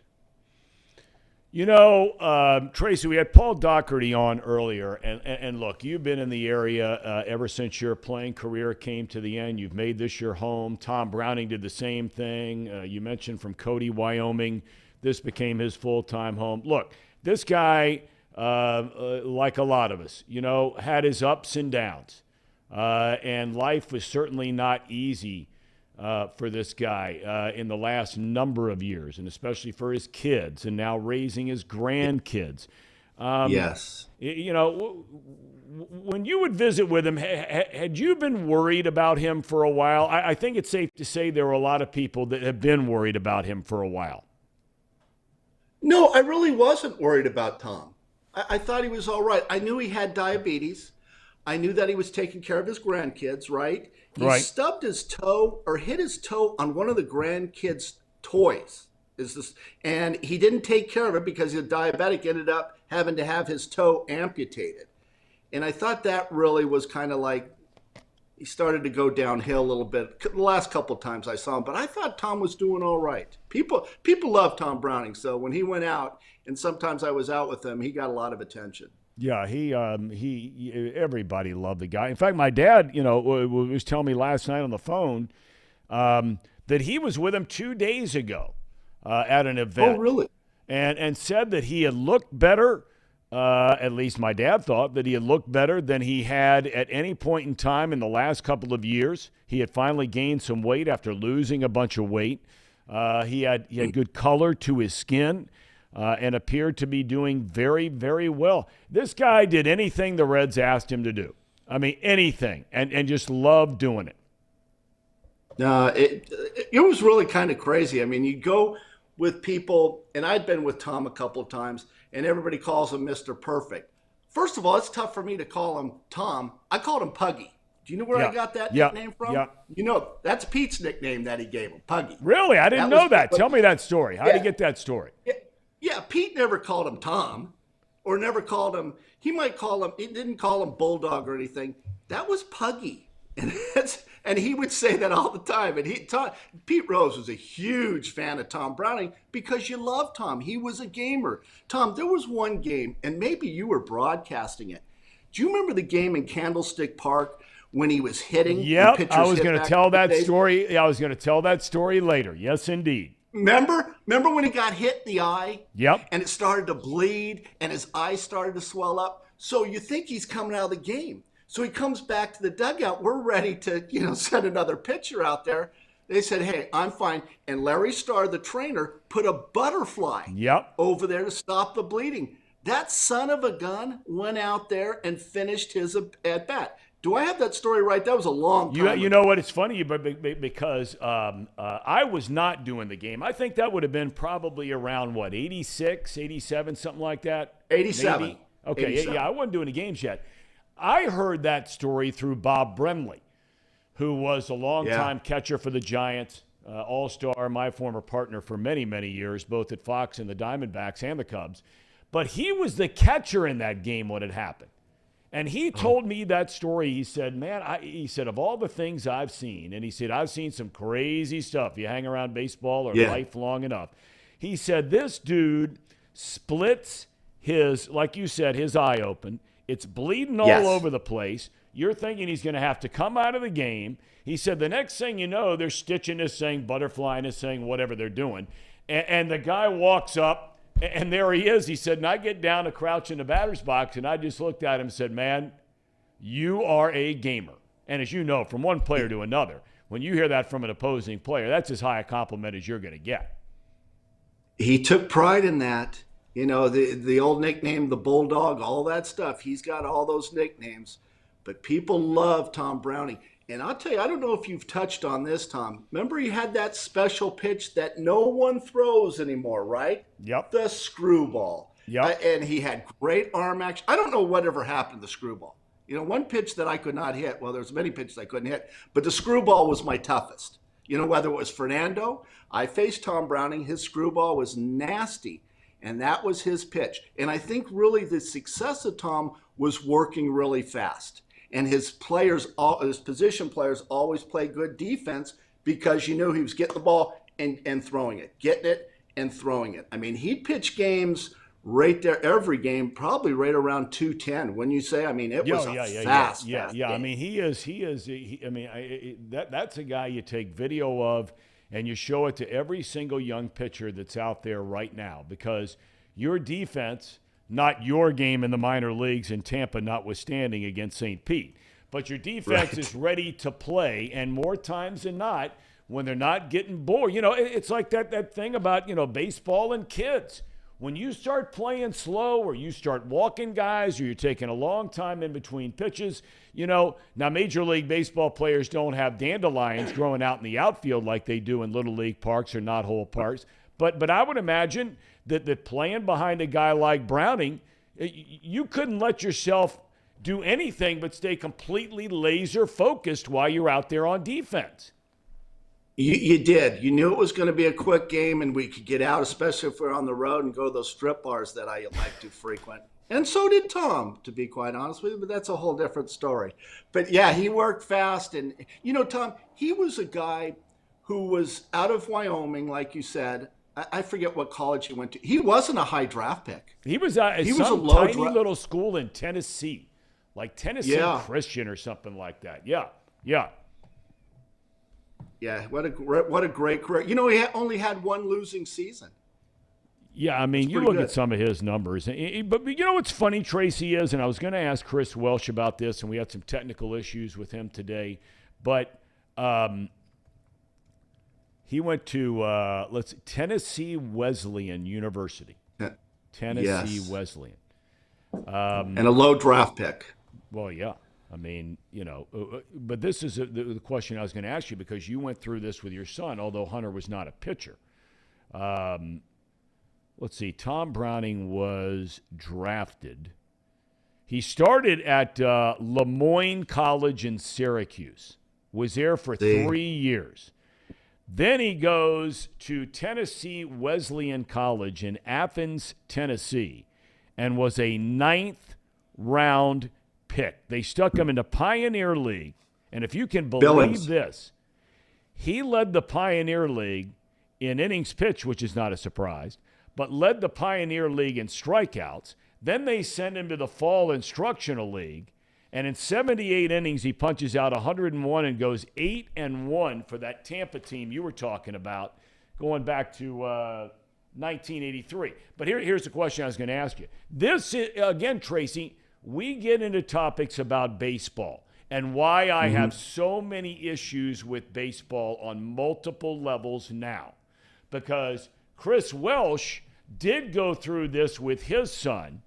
You know, Tracy, we had Paul Doherty on earlier, and look, you've been in the area ever since your playing career came to the end. You've made this your home. Thom Browning did the same thing. You mentioned from Cody, Wyoming, this became his full-time home. Look, this guy, like a lot of us, you know, had his ups and downs, and life was certainly not easy for this guy in the last number of years, and especially for his kids and now raising his grandkids. Yes. You know, when you would visit with him, had you been worried about him for a while? I think it's safe to say there were a lot of people that have been worried about him for a while. No, I really wasn't worried about Thom. I thought he was all right. I knew he had diabetes. I knew that he was taking care of his grandkids, right? He stubbed his toe or hit his toe on one of the grandkids' toys. And he didn't take care of it because the diabetic ended up having to have his toe amputated. And I thought that really was kind of like he started to go downhill a little bit the last couple of times I saw him. But I thought Thom was doing all right. People love Thom Browning. So when he went out, and sometimes I was out with him, he got a lot of attention. Yeah, he everybody loved the guy. In fact, my dad, you know, was telling me last night on the phone that he was with him 2 days ago at an event. Oh, really? And said that he had looked better. At least my dad thought that he had looked better than he had at any point in time in the last couple of years. He had finally gained some weight after losing a bunch of weight. He had good color to his skin. And appeared to be doing very, very well. This guy did anything the Reds asked him to do. I mean, anything, and just loved doing it. It was really kind of crazy. I mean, you go with people, and I'd been with Thom a couple of times, and everybody calls him Mr. Perfect. First of all, it's tough for me to call him Thom. I called him Puggy. Do you know where I got that nickname from? Yeah. You know, that's Pete's nickname that he gave him, Puggy. Really? I didn't know that. Tell me that story. How did you get that story? Yeah, Pete never called him Thom, or never called him. He didn't call him Bulldog or anything. That was Puggy, and he would say that all the time. And Pete Rose was a huge fan of Thom Browning because you love Thom. He was a gamer. Thom, there was one game, and maybe you were broadcasting it. Do you remember the game in Candlestick Park when he was hitting? Yep, I was going to tell that story. I was going to tell that story later. Yes, indeed. Remember when he got hit in the eye? Yep. And it started to bleed and his eye started to swell up. So you think he's coming out of the game. So he comes back to the dugout. We're ready to, send another pitcher out there. They said, hey, I'm fine. And Larry Starr, the trainer, put a butterfly over there to stop the bleeding. That son of a gun went out there and finished his at-bat. Do I have that story right? That was a long time ago. You know what? It's funny because I was not doing the game. I think that would have been probably around, 86, 87, something like that? 87. Maybe. Okay, 87. Yeah, I wasn't doing the games yet. I heard that story through Bob Brenly, who was a longtime catcher for the Giants, all-star, my former partner for many, many years, both at Fox and the Diamondbacks and the Cubs. But he was the catcher in that game when it happened. And he told me that story. He said, man, he said, of all the things I've seen, and he said, I've seen some crazy stuff. You hang around baseball or life long enough. He said, this dude splits his, like you said, his eye open. It's bleeding all over the place. You're thinking he's going to have to come out of the game. He said, the next thing you know, they're stitching this thing, butterflying this thing, whatever they're doing. And the guy walks up. And there he is. He said, and I get down to crouch in the batter's box, and I just looked at him and said, man, you are a gamer. And as you know, from one player to another, when you hear that from an opposing player, that's as high a compliment as you're going to get. He took pride in that. The old nickname, the Bulldog, all that stuff. He's got all those nicknames. But people love Thom Browning. And I'll tell you, I don't know if you've touched on this, Thom. Remember he had that special pitch that no one throws anymore, right? Yep. The screwball. Yep. And he had great arm action. I don't know whatever happened to the screwball. One pitch that I could not hit. Well, there's many pitches I couldn't hit. But the screwball was my toughest. Whether it was Fernando, I faced Thom Browning. His screwball was nasty. And that was his pitch. And I think really the success of Thom was working really fast. And his position players always play good defense because he was getting the ball and throwing it, getting it and throwing it. I mean, he pitched games right there, every game, probably right around 210. When you say, I mean, it was fast. Yeah. Game. I mean, that's a guy you take video of and you show it to every single young pitcher that's out there right now, because your defense, not your game in the minor leagues in Tampa notwithstanding against St. Pete, but your defense is ready to play, and more times than not, when they're not getting bored. It's like that thing about, baseball and kids. When you start playing slow or you start walking guys or you're taking a long time in between pitches, now Major League Baseball players don't have dandelions growing out in the outfield like they do in Little League parks or knothole parks. But I would imagine that playing behind a guy like Browning, you couldn't let yourself do anything but stay completely laser focused while you're out there on defense. You did. You knew it was going to be a quick game and we could get out, especially if we're on the road, and go to those strip bars that I like to frequent. And so did Thom, to be quite honest with you, but that's a whole different story. But yeah, he worked fast. And, Thom, he was a guy who was out of Wyoming, like you said. I forget what college he went to. He wasn't a high draft pick. He was a low tiny little school in Tennessee, like Tennessee Christian or something like that. Yeah. Yeah, what a great career. He only had one losing season. Yeah, I mean, you look at some of his numbers. But what's funny, Tracy, is, and I was going to ask Chris Welsh about this, and we had some technical issues with him today, but he went to, Tennessee Wesleyan University. Tennessee Wesleyan. And a low draft pick. Well, yeah. I mean, but this is the question I was going to ask you, because you went through this with your son, although Hunter was not a pitcher. Let's see. Thom Browning was drafted. He started at Lemoyne College in Syracuse, was there for 3 years. Then he goes to Tennessee Wesleyan College in Athens, Tennessee, and was a 9th-round pick. They stuck him in the Pioneer League, and if you can believe this, he led the Pioneer League in innings pitched, which is not a surprise, but led the Pioneer League in strikeouts. Then they send him to the Fall Instructional League, and in 78 innings, he punches out 101 and goes 8-1 for that Tampa team you were talking about, going back to 1983. But here's the question I was going to ask you. This is, again, Tracy, we get into topics about baseball and why I have so many issues with baseball on multiple levels now. Because Chris Welsh did go through this with his son,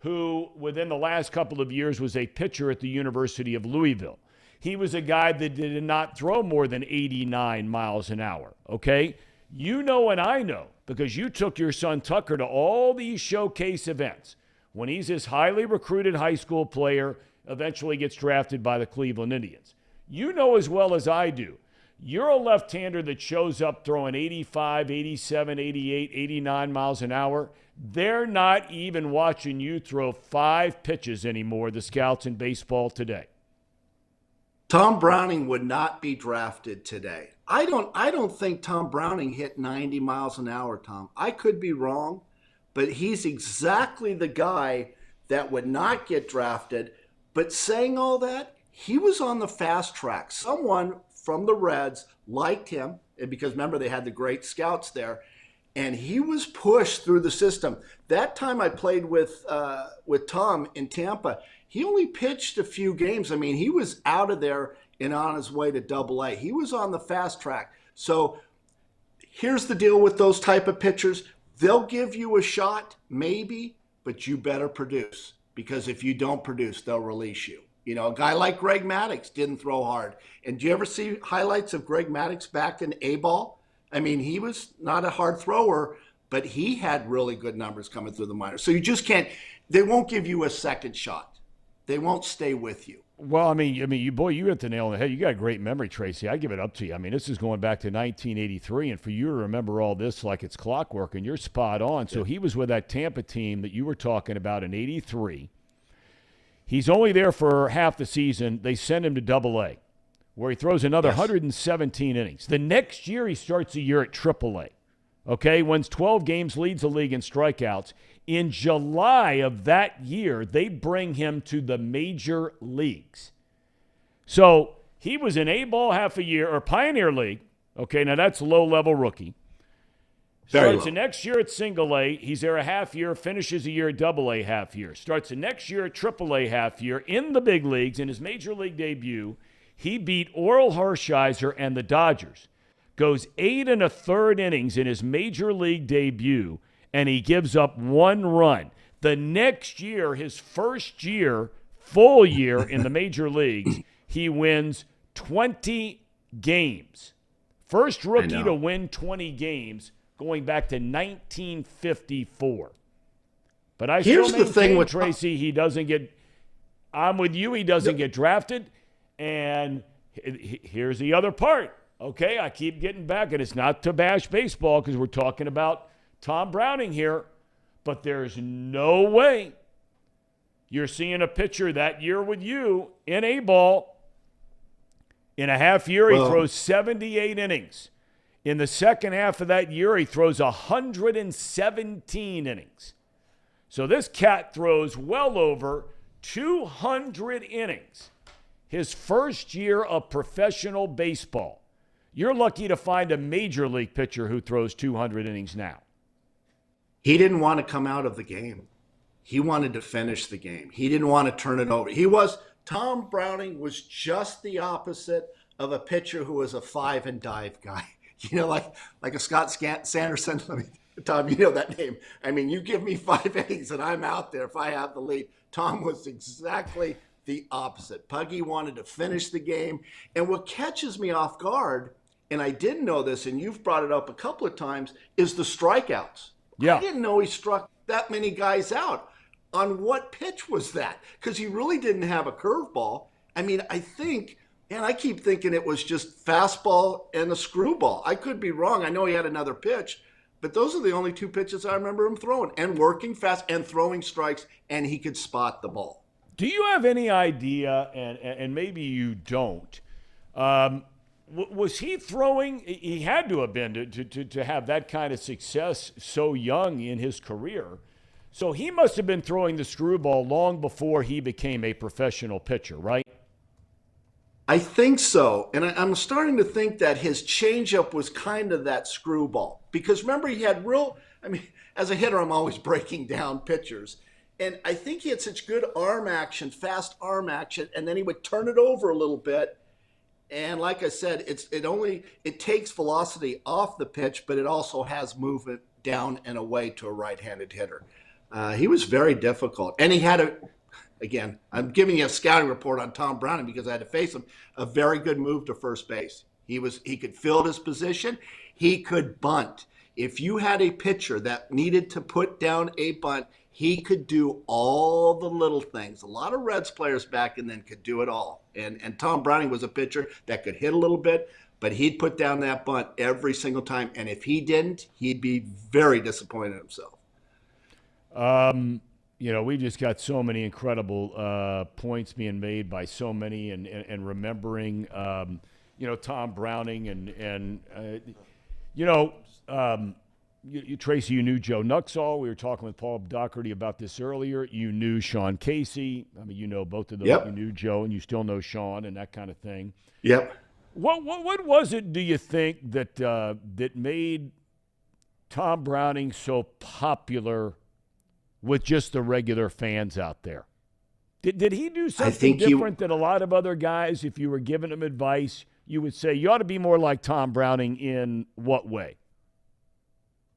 who within the last couple of years was a pitcher at the University of Louisville. He was a guy that did not throw more than 89 miles an hour, okay? You know and I know, because you took your son Tucker to all these showcase events. When he's this highly recruited high school player, eventually gets drafted by the Cleveland Indians. You know as well as I do, you're a left-hander that shows up throwing 85, 87, 88, 89 miles an hour. They're not even watching you throw 5 pitches anymore, the scouts in baseball today. Thom Browning would not be drafted today. I don't think Thom Browning hit 90 miles an hour, Tom. I could be wrong, but he's exactly the guy that would not get drafted. But saying all that, he was on the fast track. Someone from the Reds liked him, because remember, they had the great scouts there, and he was pushed through the system. That time I played with Thom in Tampa, he only pitched a few games. I mean, he was out of there and on his way to AA. He was on the fast track. So here's the deal with those type of pitchers. They'll give you a shot, maybe, but you better produce, because if you don't produce, they'll release you. A guy like Greg Maddux didn't throw hard. And do you ever see highlights of Greg Maddux back in A-ball? I mean, he was not a hard thrower, but he had really good numbers coming through the minors. So you just can't – they won't give you a second shot. They won't stay with you. Well, I mean, you hit the nail on the head. You got a great memory, Tracy. I give it up to you. I mean, this is going back to 1983, and for you to remember all this like it's clockwork, and you're spot on. So he was with that Tampa team that you were talking about in 83. He's only there for half the season. They send him to AA. where he throws another 117 innings. The next year, he starts a year at AAA. Okay, wins 12 games, leads the league in strikeouts. In July of that year, they bring him to the major leagues. So he was in A-ball half a year, or Pioneer League. Okay, now that's low-level rookie. Starts the next year at single A. He's there a half year, finishes a year at double A half year. Starts the next year at triple A half year. In the big leagues, in his major league debut, he beat Oral Hershiser and the Dodgers. Goes 8 1/3 innings in his major league debut, and he gives up 1 run. The next year, his first year, full year in the major leagues, he wins 20 games. First rookie to win 20 games going back to 1954. But I Here's still the thing with Tracy, he doesn't get – I'm with you, he doesn't get drafted. And here's the other part. Okay, I keep getting back, and it's not to bash baseball because we're talking about Thom Browning here, but there's no way you're seeing a pitcher that year with you in A-ball. In a half year, he throws 78 innings. In the second half of that year, he throws 117 innings. So this cat throws well over 200 innings his first year of professional baseball. You're lucky to find a major league pitcher who throws 200 innings now. He didn't want to come out of the game. He wanted to finish the game. He didn't want to turn it over. Thom Browning was just the opposite of a pitcher who was a 5-and-dive guy. You know, like a Scott Sanderson. I mean, Tom, you know that name. I mean, you give me 5 innings and I'm out there if I have the lead. Thom was exactly the opposite. Puggy wanted to finish the game. And what catches me off guard, and I didn't know this, and you've brought it up a couple of times, is the strikeouts. Yeah. I didn't know he struck that many guys out. On what pitch was that? Because he really didn't have a curveball. I mean, I think, and I keep thinking it was just fastball and a screwball. I could be wrong. I know he had another pitch, but those are the only 2 pitches I remember him throwing, and working fast and throwing strikes, and he could spot the ball. Do you have any idea, and maybe you don't, was he throwing? He had to have been to have that kind of success so young in his career. So he must have been throwing the screwball long before he became a professional pitcher, right? I think so. And I'm starting to think that his changeup was kind of that screwball. Because remember, he had as a hitter, I'm always breaking down pitchers. And I think he had such good arm action, fast arm action, and then he would turn it over a little bit. And like I said, it takes velocity off the pitch, but it also has movement down and away to a right-handed hitter. He was very difficult. And he had again, I'm giving you a scouting report on Thom Browning because I had to face him, a very good move to first base. He could fill his position. He could bunt. If you had a pitcher that needed to put down a bunt, he could do all the little things. A lot of Reds players back then could do it all. And Thom Browning was a pitcher that could hit a little bit, but he'd put down that bunt every single time. And if he didn't, he'd be very disappointed in himself. You know, we just got so many incredible points being made by so many, and remembering, Thom Browning Tracy, you knew Joe Nuxall. We were talking with Paul Doherty about this earlier. You knew Sean Casey. I mean, you know both of them. Yep. You knew Joe, and you still know Sean, and that kind of thing. Yep. What was it, do you think, that made Thom Browning so popular with just the regular fans out there? Did he do something different than a lot of other guys? If you were giving him advice, you would say you ought to be more like Thom Browning in what way?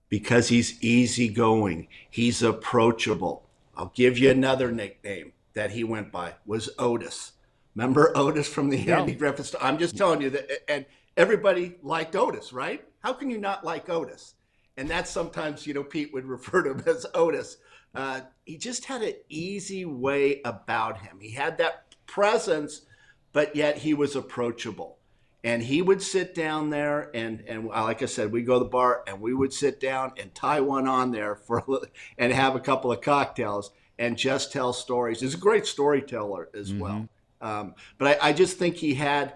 Because he's easygoing. He's approachable. I'll give you another nickname that he went by, was Otis. Remember Otis from the Andy Griffith? I'm just telling you that, and everybody liked Otis, right? How can you not like Otis? And that's sometimes, Pete would refer to him as Otis. He just had an easy way about him. He had that presence, but yet he was approachable. And he would sit down there, and like I said, we'd go to the bar, and we would sit down and tie one on there and have a couple of cocktails and just tell stories. He's a great storyteller as well. But I just think he had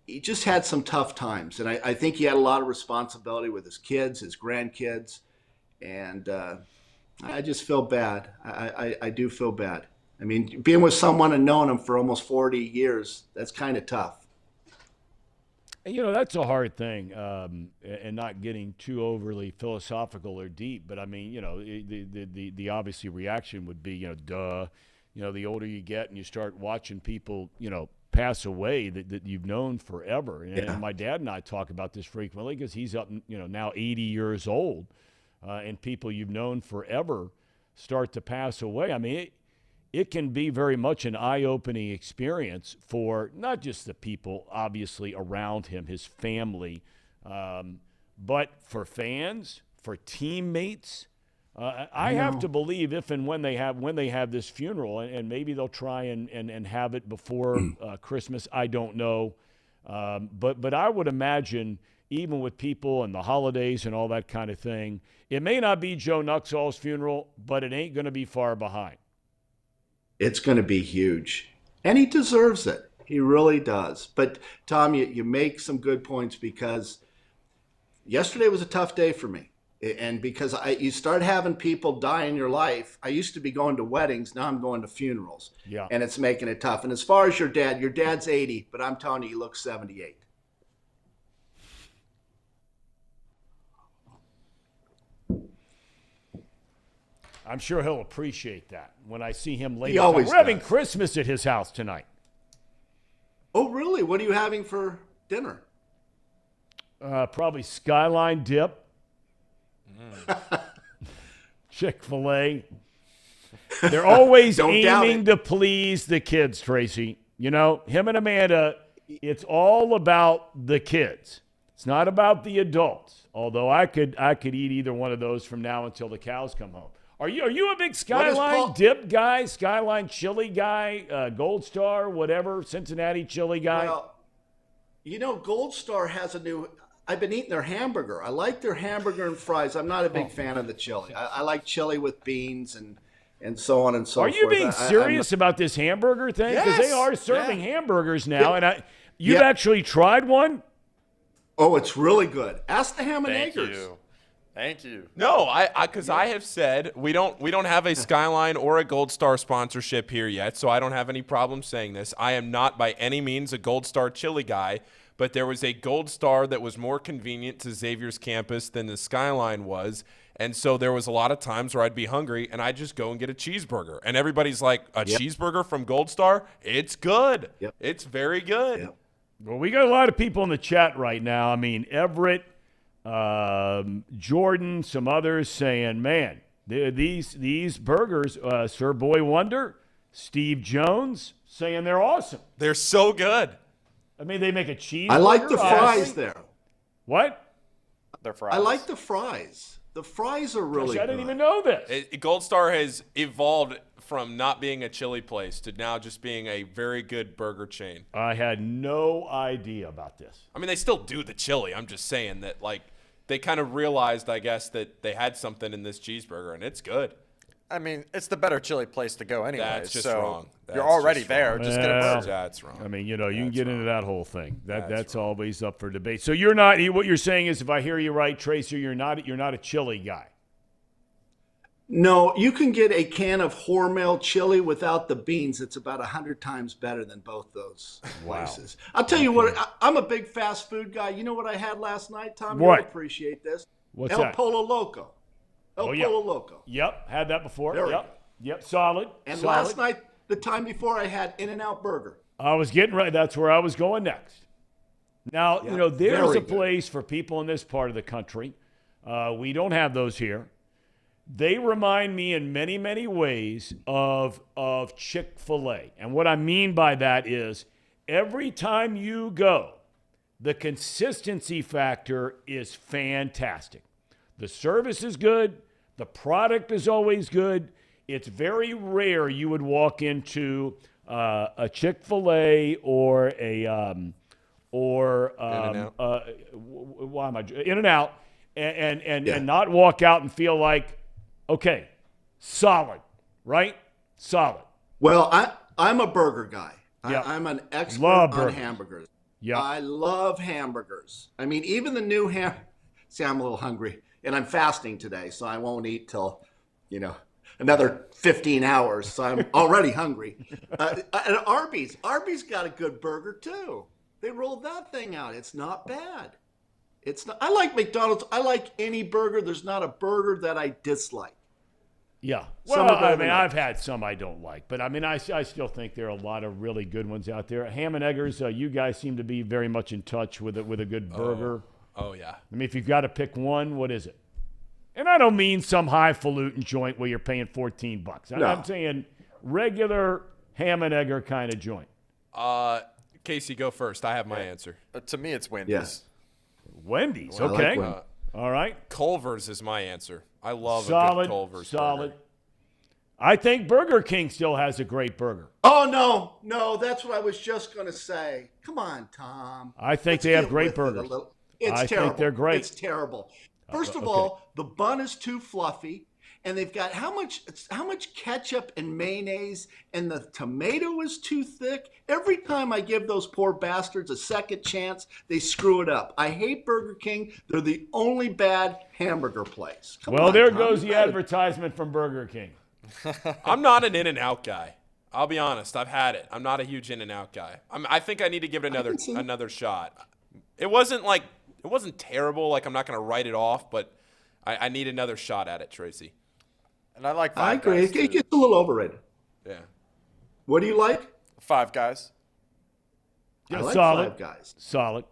he just had some tough times. And I think he had a lot of responsibility with his kids, his grandkids. And I just feel bad. I do feel bad. I mean, being with someone and knowing him for almost 40 years, that's kind of tough. You know, that's a hard thing, and not getting too overly philosophical or deep. But I mean, you know, the obviously reaction would be, you know, duh. You know, the older you get and you start watching people, you know, pass away that you've known forever. And my dad and I talk about this frequently because he's up, you know, now 80 years old, and people you've known forever start to pass away. I mean, it can be very much an eye-opening experience for not just the people obviously around him, his family, but for fans, for teammates. I have to believe if and when they have this funeral, and maybe they'll try and have it before Christmas. I don't know, but I would imagine even with people and the holidays and all that kind of thing, it may not be Joe Nuxall's funeral, but it ain't going to be far behind. It's going to be huge, and he deserves it. He really does. But Thom, you make some good points, because yesterday was a tough day for me. And because you start having people die in your life. I used to be going to weddings. Now I'm going to funerals. Yeah. And it's making it tough. And as far as your dad's 80, but I'm telling you, he looks 78. I'm sure he'll appreciate that when I see him later. He always We're having does. Christmas at his house tonight. Oh, really? What are you having for dinner? Probably skyline dip. Chick-fil-A. They're always aiming to please the kids, Tracy. You know, him and Amanda, it's all about the kids. It's not about the adults. Although I could eat either one of those from now until the cows come home. Are you a big Skyline dip guy, Skyline chili guy, Gold Star, whatever, Cincinnati chili guy? Well, you know, Gold Star has a new. I've been eating their hamburger. I like their hamburger and fries. I'm not a big fan of the chili. I like chili with beans and so on and so forth. Are you being serious about this hamburger thing? Because they are serving hamburgers now, and you've actually tried one? Oh, it's really good. Ask the Ham and Eggers. Thank you. No, because I have said we don't have a Skyline or a Gold Star sponsorship here yet, so I don't have any problem saying this. I am not by any means a Gold Star chili guy, but there was a Gold Star that was more convenient to Xavier's campus than the Skyline was, and so there was a lot of times where I'd be hungry and I'd just go and get a cheeseburger, and everybody's like, a cheeseburger from Gold Star? It's good. Yep. It's very good. Yep. Well, we got a lot of people in the chat right now. I mean, Everett, Jordan, some others saying, man, these burgers, Sir Boy Wonder, Steve Jones, saying they're awesome. They're so good. I mean, they make a cheeseburger. I like the fries there. What? They're fries. I like the fries. The fries are really good. I didn't even know this. Gold Star has evolved from not being a chili place to now just being a very good burger chain. I had no idea about this. I mean, they still do the chili. I'm just saying that, like, they kind of realized, I guess, that they had something in this cheeseburger, and it's good. I mean, it's the better chili place to go anyway. That's just so wrong. You're already there. Just get a burger. That's wrong. I mean, you know, you can get into that whole thing. That's always up for debate. So you're not. What you're saying is, if I hear you right, Tracer, you're not a chili guy. No, you can get a can of Hormel chili without the beans. It's about 100 times better than both those places. I'll tell you what, I'm a big fast food guy. You know what I had last night, Thom? What? You'll appreciate this. What's El that? Polo Loco. Polo Loco. Yep, had that before. Very Yep, solid. And solid. last night, the time before, I had In-N-Out Burger. I was getting right. That's where I was going next. Now, you know, there's a place for people in this part of the country. We don't have those here. They remind me in many, many ways of Chick-fil-A. And what I mean by that is every time you go, the consistency factor is fantastic. The service is good. The product is always good. It's very rare you would walk into a Chick-fil-A or In-N-Out and not walk out and feel like, okay, solid, right? Solid. Well, I'm a burger guy. I'm an expert on hamburgers. Yeah. I love hamburgers. I mean, even the new See, I'm a little hungry, and I'm fasting today, so I won't eat till, another 15 hours. So I'm already hungry. And Arby's got a good burger too. They rolled that thing out. It's not bad. It's not. I like McDonald's. I like any burger. There's not a burger that I dislike. Yeah. Well, I mean, I've had some I don't like, but I mean, I still think there are a lot of really good ones out there. Ham and Eggers, you guys seem to be very much in touch with a good burger. Oh, yeah. I mean, if you've got to pick one, what is it? And I don't mean some highfalutin joint where you're paying $14. No. I'm saying regular ham and egger kind of joint. Casey, go first. I have my answer. To me, it's Wendy's. Yes. Wendy's, Well, okay. Wendy's. All right. Culver's is my answer. I love a Solid, good Culver's solid. burger. I think Burger King still has a great burger. Oh, no, that's what I was just going to say. Come on, Tom. I think Let's they have get great with it a burgers. little. It's I terrible. think they're great. It's terrible. First of okay. all, the bun is too fluffy, and they've got how much ketchup and mayonnaise, and the tomato is too thick. Every time I give those poor bastards a second chance, they screw it up. I hate Burger King. They're the only bad hamburger place. Come on, There Tom, goes you the gotta- advertisement from Burger King. I'm not an In-N-Out guy. I'll be honest. I've had it. I'm not a huge In-N-Out guy. I think I need to give it another shot. It wasn't terrible. Like, I'm not going to write it off, but I need another shot at it, Tracy. And I like Five I agree. Guys, It too. gets a little overrated. Yeah. What do you like? Five Guys. I like solid. Five Guys. Solid.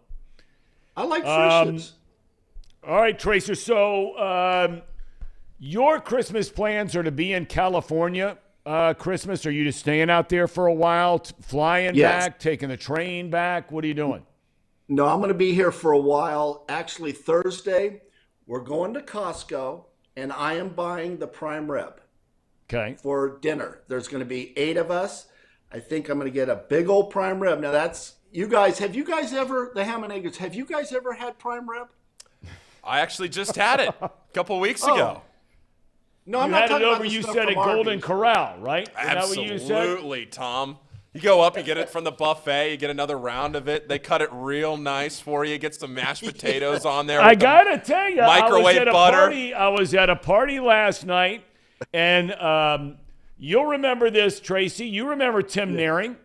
I like Frisch's. All right, Tracer. So your Christmas plans are to be in California Christmas? Are you just staying out there for a while, flying back, taking the train back? What are you doing? No, I'm going to be here for a while. Actually, Thursday, we're going to Costco, and I am buying the prime rib. Okay. For dinner. There's going to be 8 of us. I think I'm going to get a big old prime rib. Now, that's you guys. Have you guys ever, the ham and eggers, have you guys ever had prime rib? I actually just had it a couple weeks ago. No, I'm you not had talking it over, about the you stuff said from at Golden Arby's. Corral, right? Is Absolutely, that what you said? Tom. You go up, you get it from the buffet, you get another round of it. They cut it real nice for you. Get some mashed potatoes on there. I got to tell you, microwave butter. I was at a party last night, and you'll remember this, Tracy. You remember Tim Naring?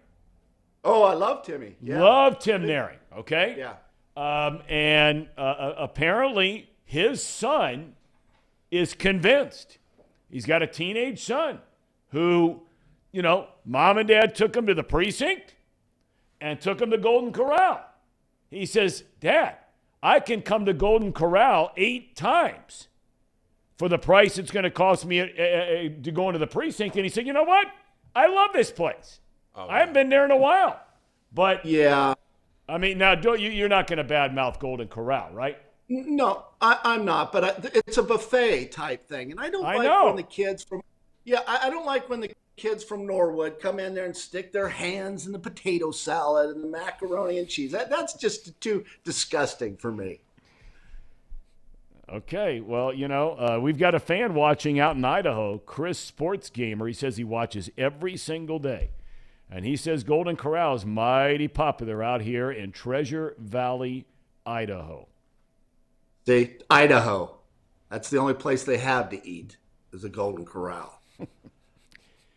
Oh, I love Timmy. Yeah. Love Tim Naring, okay? Yeah. And apparently his son is convinced. He's got a teenage son who, mom and dad took him to the precinct and took him to Golden Corral. He says, Dad, I can come to Golden Corral 8 times for the price it's going to cost me to go into the precinct. And he said, you know what? I love this place. I haven't been there in a while. But, yeah, I mean, now you're not going to badmouth Golden Corral, right? No, I'm not. But it's a buffet type thing. And I don't like when the kids from I don't like when the kids from Norwood come in there and stick their hands in the potato salad and the macaroni and cheese. That's just too disgusting for me. Okay, well, we've got a fan watching out in Idaho, Chris Sports Gamer. He says he watches every single day. And he says Golden Corral is mighty popular out here in Treasure Valley, Idaho. See, Idaho. That's the only place they have to eat is a Golden Corral.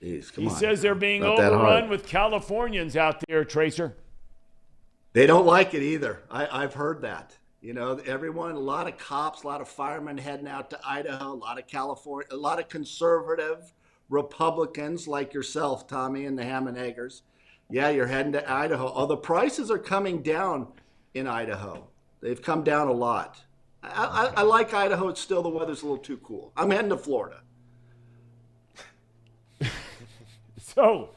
Jeez, come he on. says they're being Not that overrun hard. with Californians out there, Tracer. They don't like it either. I've heard that. Everyone, a lot of cops, a lot of firemen heading out to Idaho, a lot of California, a lot of conservative Republicans like yourself, Tommy, and the ham and eggers. Yeah, you're heading to Idaho. Oh, the prices are coming down in Idaho. They've come down a lot. I like Idaho. It's still the weather's a little too cool. I'm heading to Florida. So,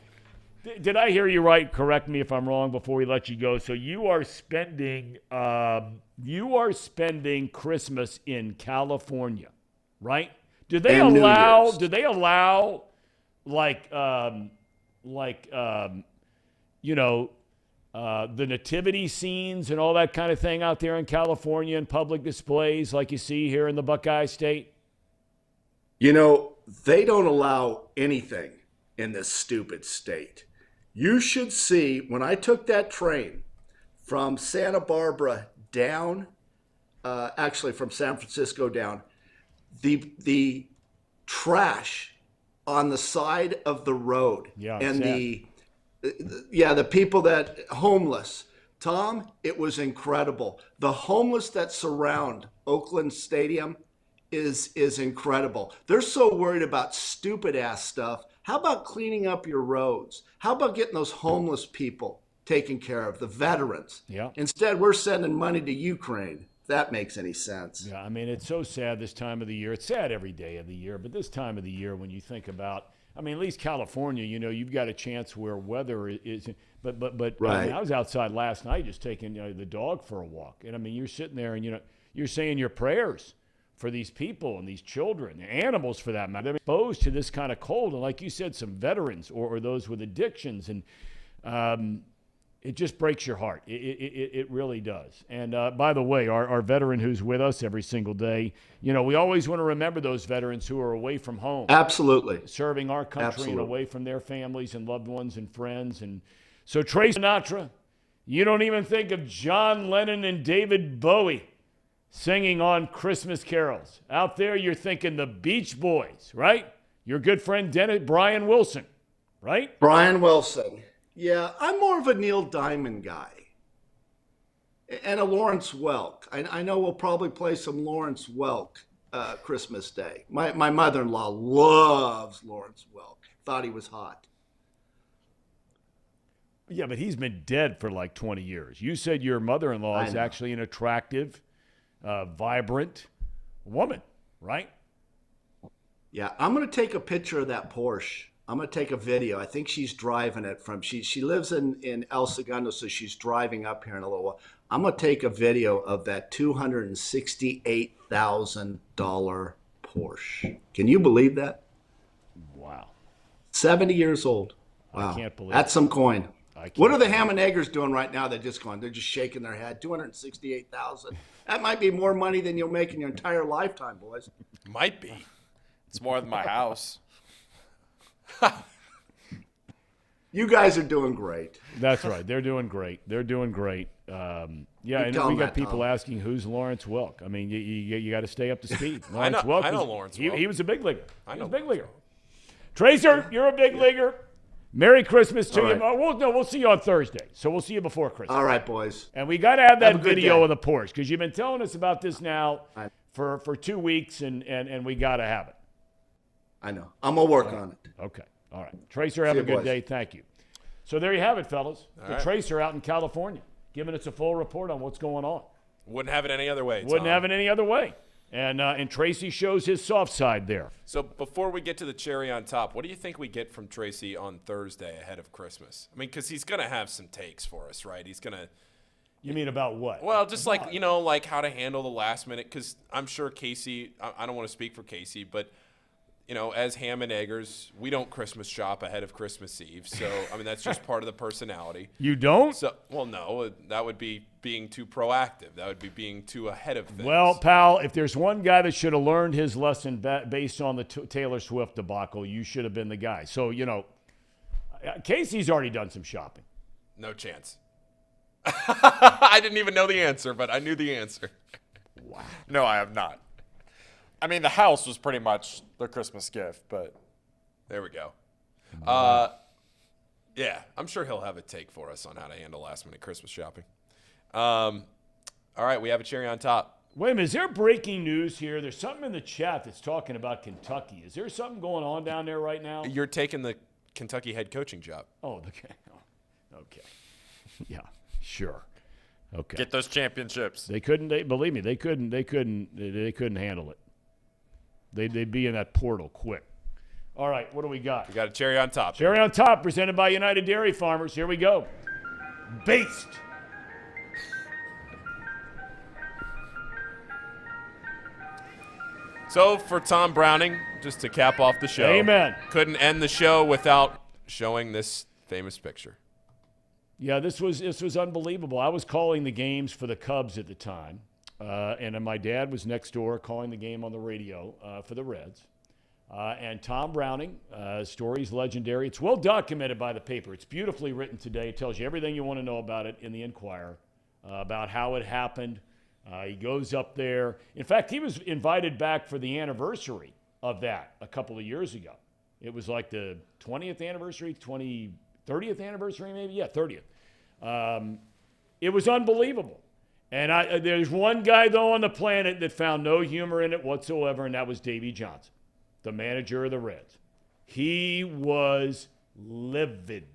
did I hear you right? Correct me if I'm wrong before we let you go. So you are spending Christmas in California, right? Do they And New allow? Year's. Do they allow the nativity scenes and all that kind of thing out there in California and public displays like you see here in the Buckeye State? They don't allow anything in this stupid state. You should see, when I took that train from Santa Barbara down, actually from San Francisco down, the trash on the side of the road, and the people that homeless. Tom, it was incredible. The homeless that surround Oakland Stadium is incredible. They're so worried about stupid ass stuff. How about cleaning up your roads? How about getting those homeless people taken care of, the veterans? Yeah. Instead, we're sending money to Ukraine. If that makes any sense. Yeah, I mean, it's so sad this time of the year. It's sad every day of the year, but this time of the year when you think about, I mean, at least California, you know, you've got a chance where weather is, but right. I mean, I was outside last night just taking the dog for a walk. And I mean, you're sitting there and, you're saying your prayers for these people and these children, the animals for that matter. They're exposed to this kind of cold. And like you said, some veterans or those with addictions. And it just breaks your heart. It really does. And by the way, our veteran who's with us every single day, we always want to remember those veterans who are away from home. Absolutely. Serving our country Absolutely. and away from their families and loved ones and friends. And so Tracy Sinatra, you don't even think of John Lennon and David Bowie singing on Christmas carols. Out there, you're thinking the Beach Boys, right? Your good friend Brian Wilson, right? Brian Wilson. Yeah, I'm more of a Neil Diamond guy. And a Lawrence Welk. I know we'll probably play some Lawrence Welk Christmas Day. My mother-in-law loves Lawrence Welk. Thought he was hot. Yeah, but he's been dead for like 20 years. You said your mother-in-law is actually an attractive, vibrant woman, right? Yeah, I'm going to take a picture of that Porsche. I'm going to take a video. I think she's driving it from, she lives in El Segundo, so she's driving up here in a little while. I'm going to take a video of that $268,000 Porsche. Can you believe that? Wow. 70 years old. Wow. I can't believe That's it. some coin. What are the ham and eggers doing right now? They're just shaking their head. 268,000. That might be more money than you'll make in your entire lifetime, boys. Might be. It's more than my house. You guys are doing great. That's right. They're doing great. They're doing great. Yeah, and we got people asking who's Lawrence Welk. I mean, you got to stay up to speed. Lawrence Welk. I know Lawrence Welk. He was a big leaguer. I know. He was a big leaguer. Tracer, you're a big leaguer. Merry Christmas to you. Right. We'll see you on Thursday. So we'll see you before Christmas. All right, boys. And we got to have that Have a good video day. of the Porsche because you've been telling us about this now for 2 weeks, and we got to have it. I know. I'm going to work on it. Okay. All right. Tracer, have a good day. Thank you. So there you have it, fellas. The Tracer out in California, giving us a full report on what's going on. Wouldn't have it any other way. Wouldn't have it any other way. And Tracy shows his soft side there. So before we get to the cherry on top, what do you think we get from Tracy on Thursday ahead of Christmas? I mean, because he's going to have some takes for us, right? He's going to. You mean about what? Well, just like how to handle the last minute. Because I'm sure Casey. I don't want to speak for Casey, but. As ham and eggers, we don't Christmas shop ahead of Christmas Eve. So, I mean, that's just part of the personality. You don't? So, well, no, that would be being too proactive. That would be being too ahead of things. Well, pal, if there's one guy that should have learned his lesson based on the Taylor Swift debacle, you should have been the guy. So, Casey's already done some shopping. No chance. I didn't even know the answer, but I knew the answer. Wow. No, I have not. I mean, the house was pretty much the Christmas gift, but there we go. Yeah, I'm sure he'll have a take for us on how to handle last-minute Christmas shopping. All right, we have a cherry on top. Wait a minute, is there breaking news here? There's something in the chat that's talking about Kentucky. Is there something going on down there right now? You're taking the Kentucky head coaching job. Oh, okay. Yeah, sure. Okay. Get those championships. They couldn't. Believe me, they couldn't handle it. They'd be in that portal quick. All right, what do we got? We got a cherry on top. Cherry on top, presented by United Dairy Farmers. Here we go. Based. So for Thom Browning, just to cap off the show. Amen. Couldn't end the show without showing this famous picture. Yeah, this was unbelievable. I was calling the games for the Cubs at the time. And my dad was next door calling the game on the radio for the Reds. And Thom Browning, story's legendary. It's well documented by the paper. It's beautifully written today. It tells you everything you want to know about it in the Inquirer. about how it happened. He goes up there. In fact, he was invited back for the anniversary of that a couple of years ago. It was like the 20th anniversary, 30th anniversary maybe? Yeah, 30th. It was unbelievable. And there's one guy, though, on the planet that found no humor in it whatsoever, and that was Davey Johnson, the manager of the Reds. He was livid.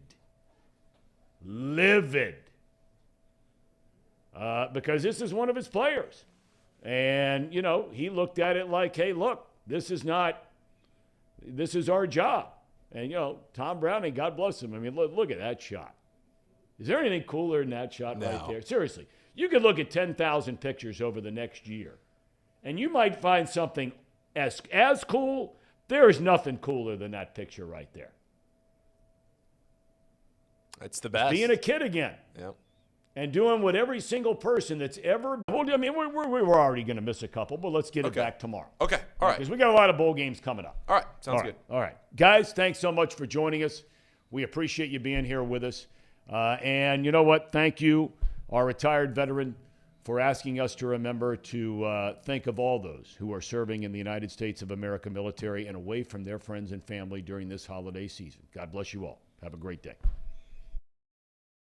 Because this is one of his players. And, he looked at it like, hey, look, this is our job. And, Tom Browning, God bless him. I mean, look at that shot. Is there anything cooler than that shot right there? Seriously. You could look at 10,000 pictures over the next year, and you might find something as cool. There is nothing cooler than that picture right there. It's the best. Being a kid again. Yep. And doing what every single person that's ever – I mean, we were already going to miss a couple, but let's get it back tomorrow. Okay, all right. Because we got a lot of bowl games coming up. All right, sounds good. All right. Guys, thanks so much for joining us. We appreciate you being here with us. And you know what? Thank you, our retired veteran, for asking us to remember to think of all those who are serving in the United States of America military and away from their friends and family during this holiday season. God bless you all. Have a great day.